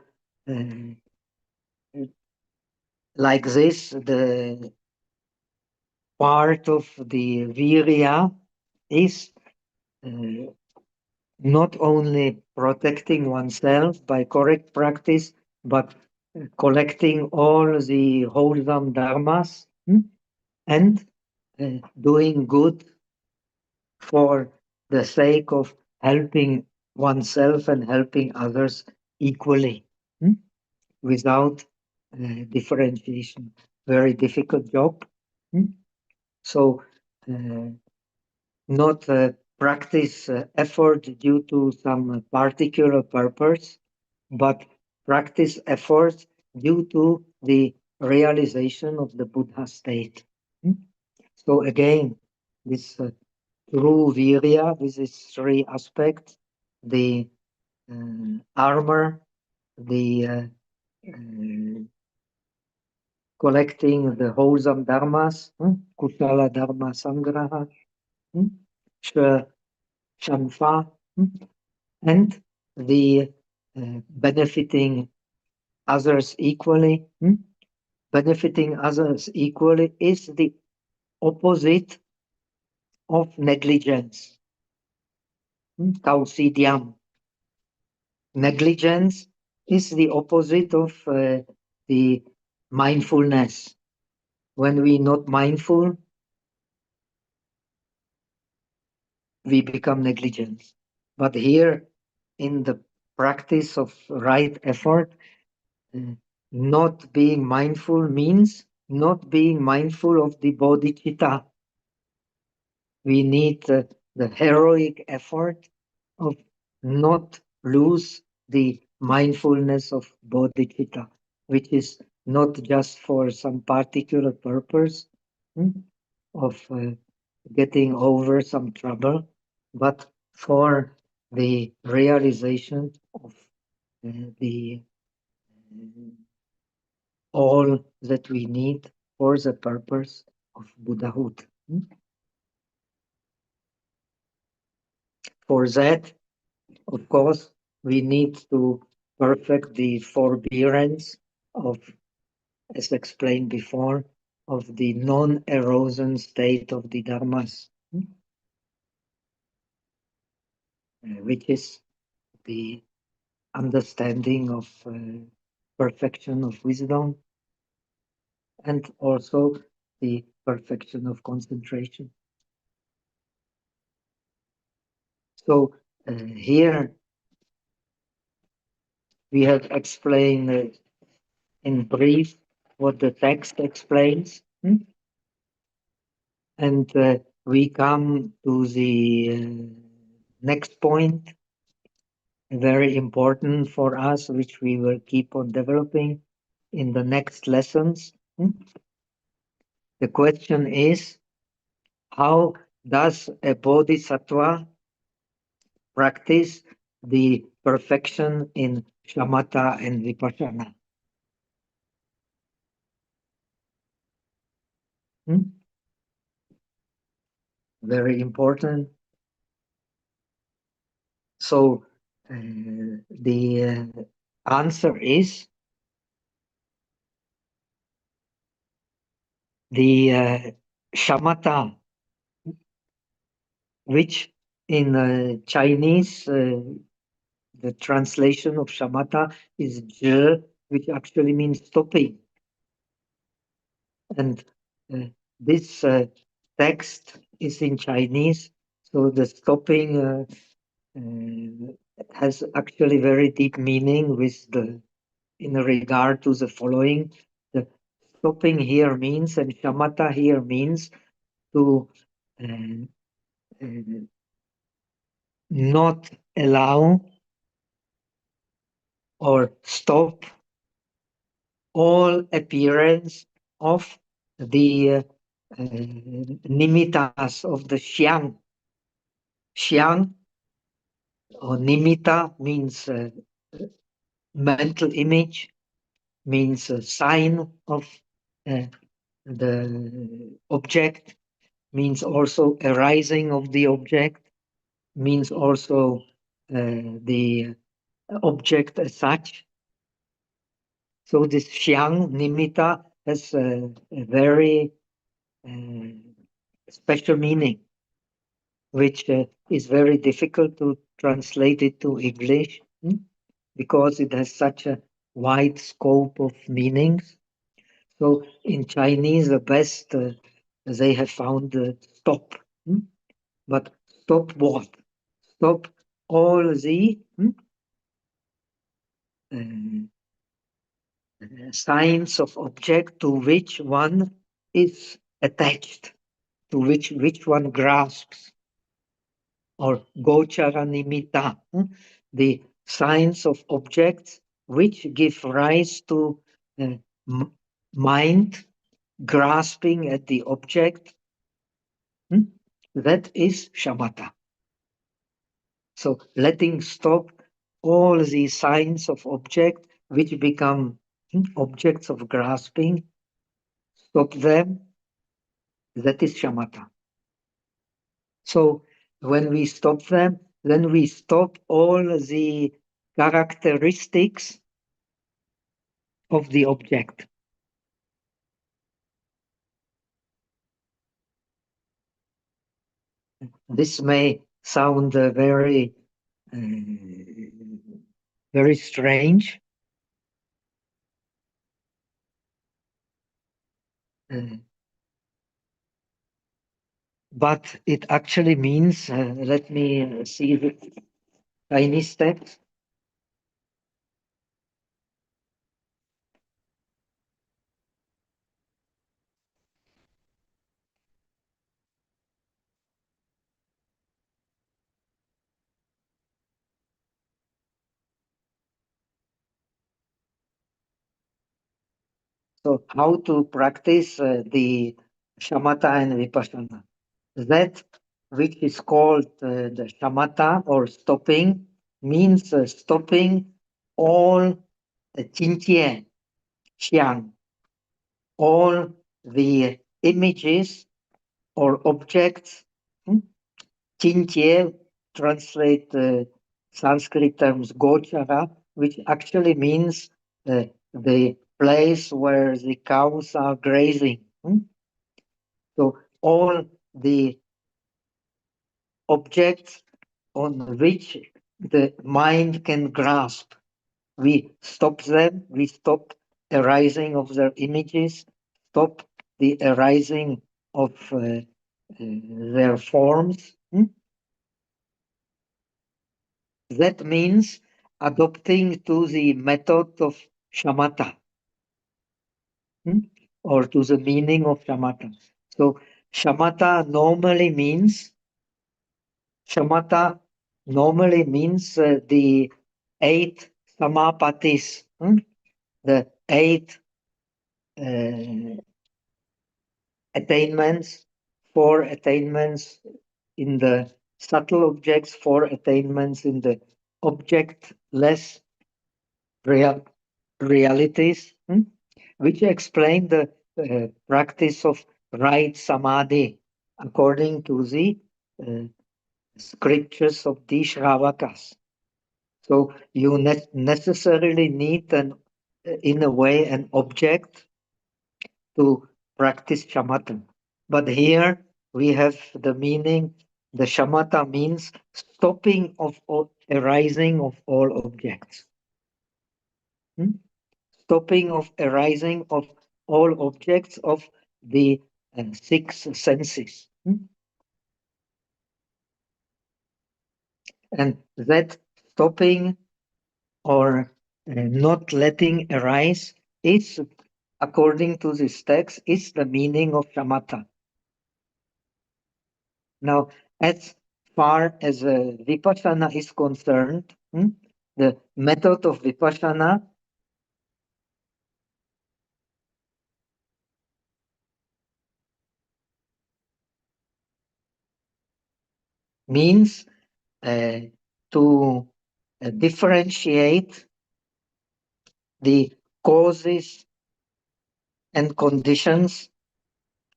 like this, the part of the virya is not only protecting oneself by correct practice, but collecting all the wholesome dharmas, and doing good for the sake of helping oneself and helping others equally, without differentiation. Very difficult job. So, not practice effort due to some particular purpose, but practice effort due to the realization of the Buddha state. So again, this true virya with its three aspects: the armor, the collecting the wholesome dharmas, kusala dharma sangraha, shanfa, and the benefiting others equally. Benefiting others equally is the opposite of negligence. Kausidyam. Negligence is the opposite of the mindfulness. When we're not mindful, we become negligent. But here, in the practice of right effort, not being mindful means not being mindful of the bodhicitta. We need the heroic effort of not lose the mindfulness of bodhicitta, which is not just for some particular purpose of getting over some trouble, but for the realization of the all that we need for the purpose of Buddhahood. For that, of course, we need to perfect the forbearance of, as explained before, of the non-erosion state of the dharmas, which is the understanding of perfection of wisdom and also the perfection of concentration. So here we have explained in brief what the text explains. And we come to the next point, very important for us, which we will keep on developing in the next lessons. The question is, how does a bodhisattva practice the perfection in shamatha and vipassana? Very important. So the answer is the shamatha, which in Chinese, the translation of shamatha is je, which actually means stopping. And this text is in Chinese, so the stopping has actually very deep meaning with the in regard to the following. The stopping here means, and shamatha here means to not allow or stop all appearance of the nimittas of the xiang. Xiang or nimitta means mental image, means a sign of the object, means also arising of the object, means also the object as such. So this xiang nimitta has a very special meaning, which is very difficult to translate it to English because it has such a wide scope of meanings. So in Chinese, the best they have found stop. But stop what? Stop all the uh, signs of object to which one is attached, to which one grasps, or gochara nimitta, the signs of objects which give rise to uh, mind grasping at the object. That is shamatha. So letting stop all the signs of object which become objects of grasping, stop them, that is shamatha. So when we stop them, then we stop all the characteristics of the object. This may sound very strange, uh, but it actually means, let me see the Chinese text. So how to practice the shamatha and vipassana? That which is called the shamatha or stopping means stopping all the jinjie, xiang, all the images or objects. Jinjie translate Sanskrit terms gochara, which actually means the place where the cows are grazing. So all the objects on which the mind can grasp, we stop them, we stop arising of their images, stop the arising of their forms. That means adopting to the method of shamatha, or to the meaning of shamatha. So shamatha shamatha normally means the 8 samapatis, the 8 uh, attainments, 4 attainments in the subtle objects, 4 attainments in the objectless real, realities, which explain the practice of right samadhi according to the uh, scriptures of the Shravakas. So you necessarily need in a way, an object to practice shamatha. But here we have the meaning, the shamatha means stopping of arising of all objects. Stopping of arising of all objects of the 6 senses. And that stopping or not letting arise is, according to this text, is the meaning of shamatha. Now, as far as vipassana is concerned, the method of vipassana means to differentiate the causes and conditions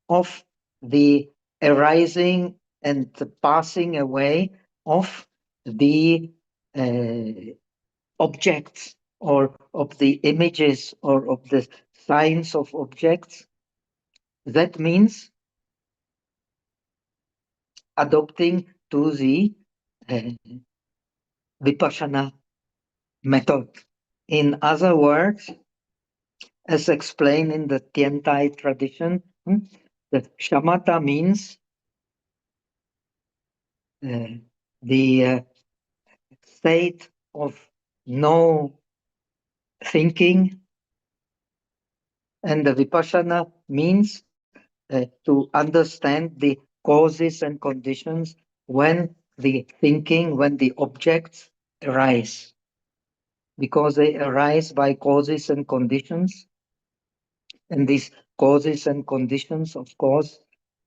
of the arising and the passing away of the objects or of the images or of the signs of objects. That means adopting to the Vipassana method. In other words, as explained in the Tiantai tradition, the shamatha means the state of no thinking, and the Vipassana means to understand the causes and conditions when the thinking, when the objects arise. Because they arise by causes and conditions, and these causes and conditions, of course,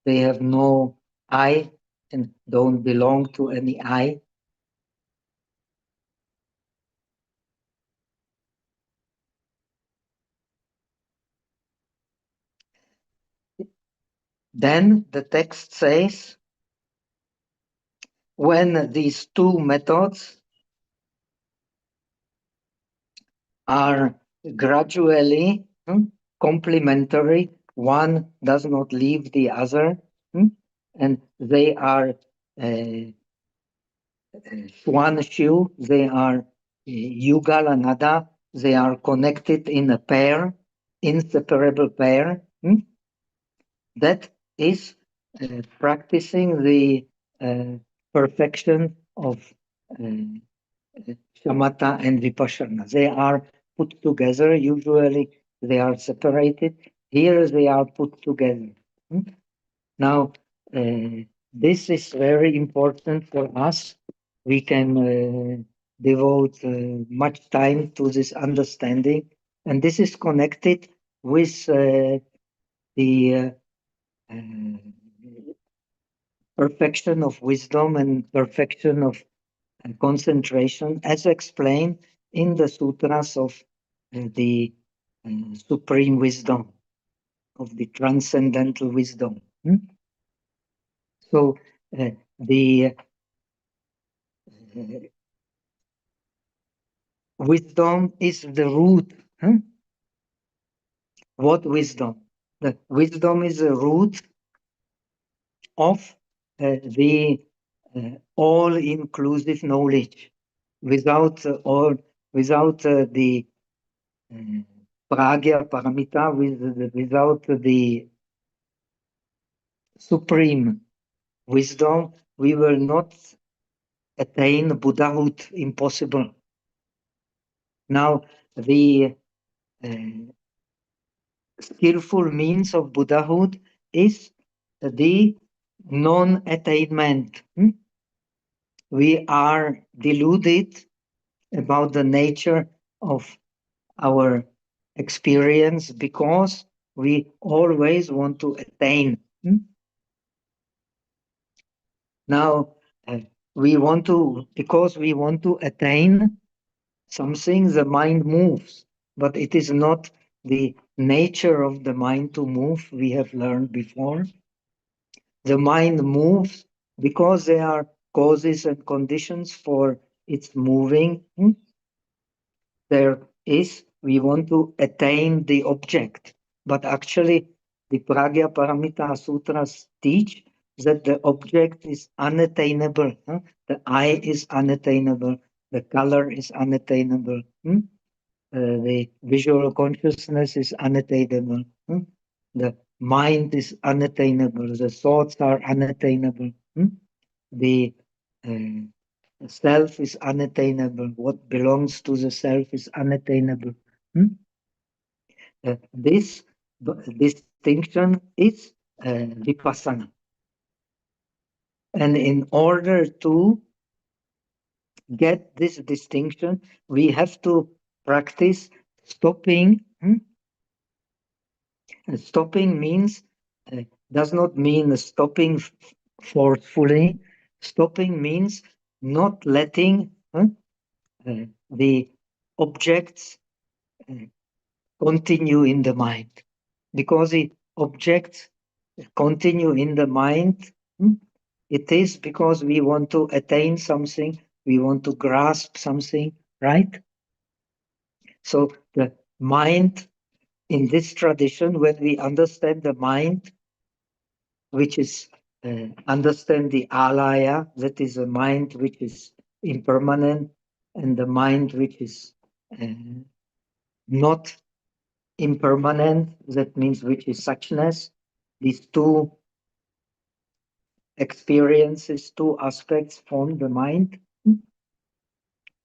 they have no I and don't belong to any I. Then the text says, when these two methods are gradually complementary, one does not leave the other, and they are one shoe, they are yugal anada, they are connected in a pair, inseparable pair. That is practicing the perfection of Samatha and Vipassana. They are put together. Usually they are separated. Here they are put together. Now, this is very important for us. We can devote much time to this understanding, and this is connected with the perfection of wisdom and perfection of concentration, as explained in the sutras of the supreme wisdom, of the transcendental wisdom. So the wisdom is the root. What wisdom? The wisdom is the root of the all-inclusive knowledge. Without the pragya paramita, without the supreme wisdom, we will not attain Buddhahood. Impossible. Now, the skillful means of Buddhahood is the non-attainment. We are deluded about the nature of our experience because we always want to attain. Now, because we want to attain something, the mind moves, but it is not the nature of the mind to move, we have learned before. The mind moves because there are causes and conditions for its moving. We want to attain the object, but actually the Pragya Paramita Sutras teach that the object is unattainable. The eye is unattainable, the color is unattainable, the visual consciousness is unattainable, the mind is unattainable, the thoughts are unattainable, the self is unattainable, what belongs to the self is unattainable. This distinction is Vipassana. And in order to get this distinction, we have to practice stopping. Stopping means, does not mean stopping forcefully. Stopping means not letting the objects continue in the mind. Because the objects continue in the mind, it is because we want to attain something, we want to grasp something, right? So the mind in this tradition, when we understand the mind, which is understand the alaya, that is a mind which is impermanent, and the mind which is not impermanent, that means which is suchness. These two experiences, two aspects form the mind.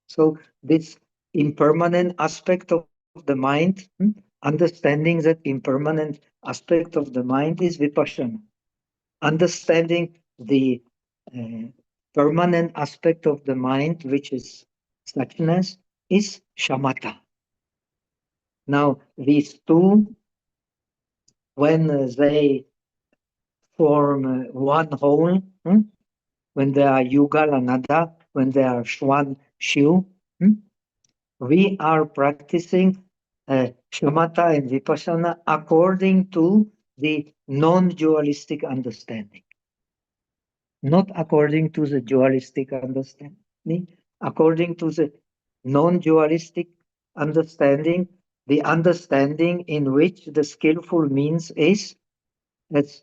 So this impermanent aspect of the mind, understanding that impermanent aspect of the mind is vipassana. Understanding the uh, permanent aspect of the mind, which is suchness, is shamatha. Now, these two, when they form one whole, when they are yugal anada, when they are shwan shu, we are practicing shamatha and vipassana according to the non-dualistic understanding. Not according to the dualistic understanding, according to the non-dualistic understanding, the understanding in which the skillful means is, as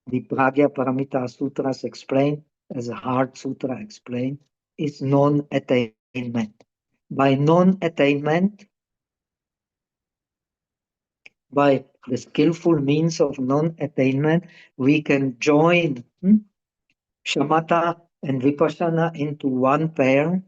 the Pragya Paramita Sutras explain, as the Heart Sutra explain, is non-attainment. By non-attainment, by the skillful means of non-attainment, we can join shamatha and vipassana into one pair.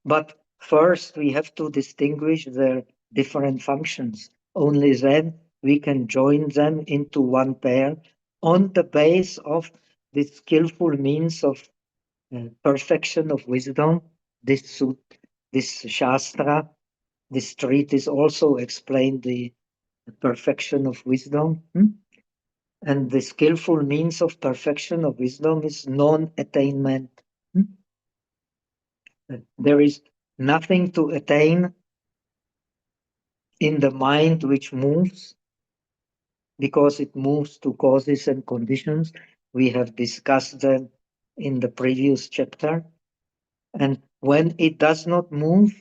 But first, we have to distinguish their different functions. Only then we can join them into one pair on the base of the skillful means of perfection of wisdom. This Shastra, this treatise also explained the perfection of wisdom. And the skillful means of perfection of wisdom is non-attainment. There is nothing to attain in the mind which moves, because it moves to causes and conditions. We have discussed them in the previous chapter. And when it does not move,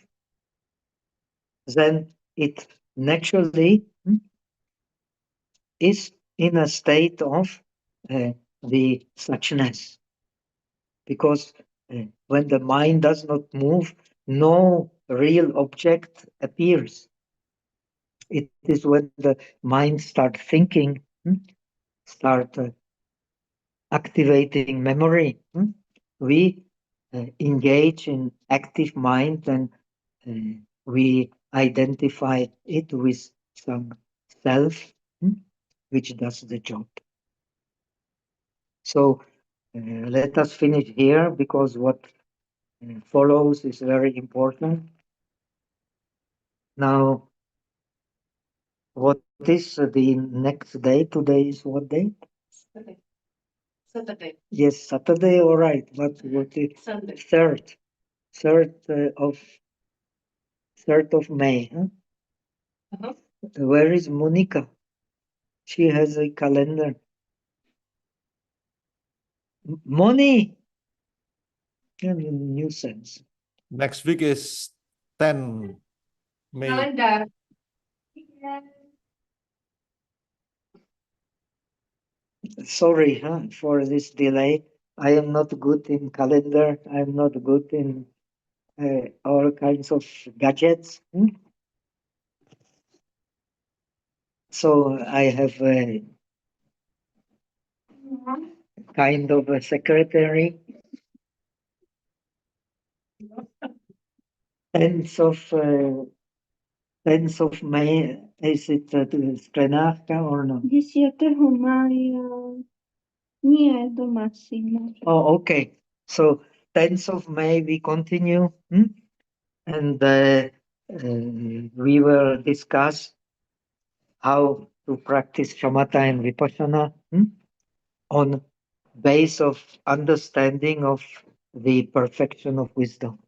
then it naturally is in a state of the suchness. Because when the mind does not move, no real object appears. It is when the mind starts thinking, start activating memory, we engage in active mind, and we identify it with some self, which does the job. So let us finish here, because what follows is very important. Now, what is the next day? Today is what day? Saturday. Yes, Saturday, all right. But what is Sunday? Third of May. Huh? Uh-huh. Where is Monica? She has a calendar. Moni! Nuisance. Next week is 10 May. Calendar. Sorry for this delay. I am not good in calendar. I am not good in all kinds of gadgets. So I have a kind of a secretary. 10th of May, is it Strenarca or no? 17 maio. Nie, do Massimo. Oh, okay. So 10th of May we continue, and we will discuss how to practice shamatha and vipassana on base of understanding of the perfection of wisdom.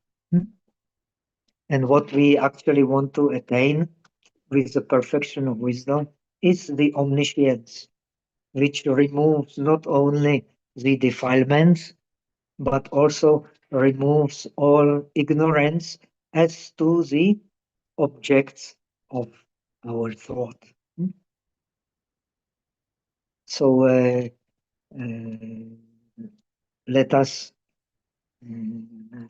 And what we actually want to attain with the perfection of wisdom is the omniscience, which removes not only the defilements, but also removes all ignorance as to the objects of our thought. So let us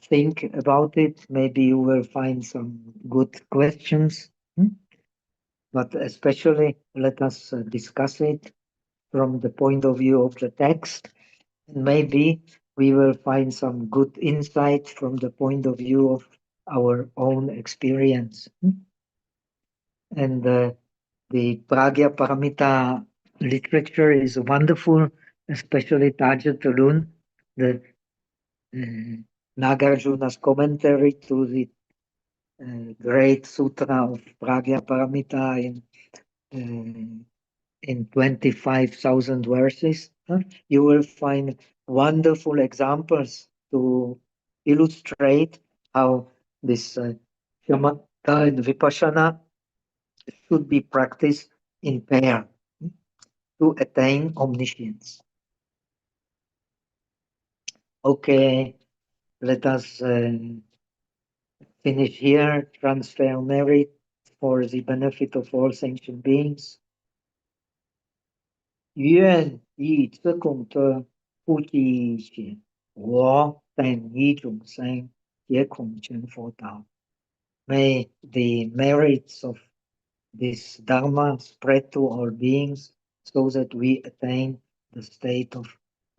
think about it. Maybe you will find some good questions, but especially let us discuss it from the point of view of the text. And maybe we will find some good insight from the point of view of our own experience. And the Pragya Paramita literature is wonderful, especially Taja Tarun, the Nagarjuna's commentary to the great sutra of Pragya Paramita in 25,000 verses. You will find wonderful examples to illustrate how this Samatha and Vipassana should be practiced in pair to attain omniscience. Okay, let us finish here, transfer merit for the benefit of all sentient beings. 愿以此功德普济一切，我等一众生皆空成佛道。May the merits of this Dharma spread to all beings so that we attain the state of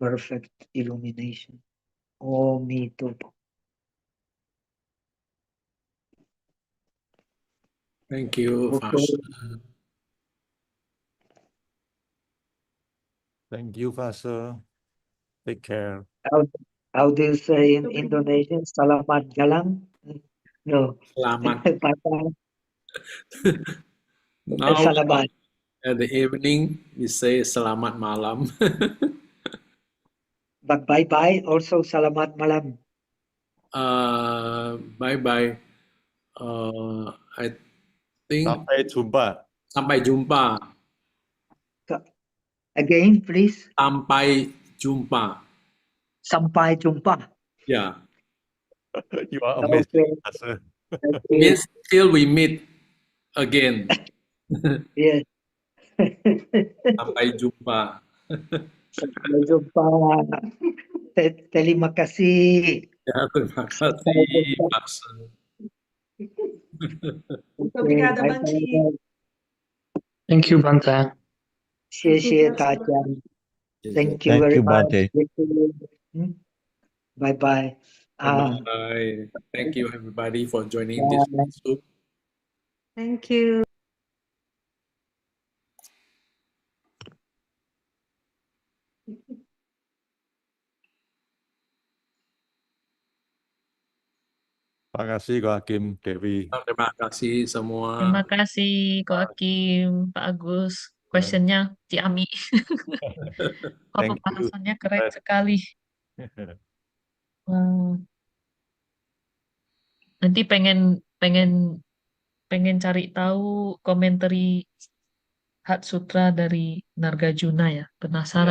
perfect illumination. Om Mitopo. Thank you, Okay. Pastor. Thank you, Pastor. Take care. How do you say in Indonesian? Selamat jalan? No. Selamat. Bye-bye. Now, Selamat. at the evening, we say selamat malam. But bye-bye also selamat malam. Bye-bye. I think Sampai jumpa. sampai jumpa. Again, please. Sampai jumpa. Sampai jumpa. Yeah. You are amazing, Okay. Pastor. Thank you. Means till we meet again. Yes. Sampai jumpa. Sampai jumpa. Terima kasih. Ya, terima kasih, Sampai jumpa. Pastor. Okay, bye-bye. Thank you, Bante. 谢谢大家。Thank you Thank very you, much. Bante. Bye-bye. Bye-bye. Thank you, everybody, for joining this Bye. Facebook. Thank you. Terima kasih, Ko Hakim, Dewi. Terima kasih semua. Terima kasih Ko Hakim, Pak Agus. Questionnya Ciami. Kok Thank you. pembahasannya keren sekali. Nanti pengen cari tahu komentari Hat Sutra dari Nargajuna ya. Penasaran.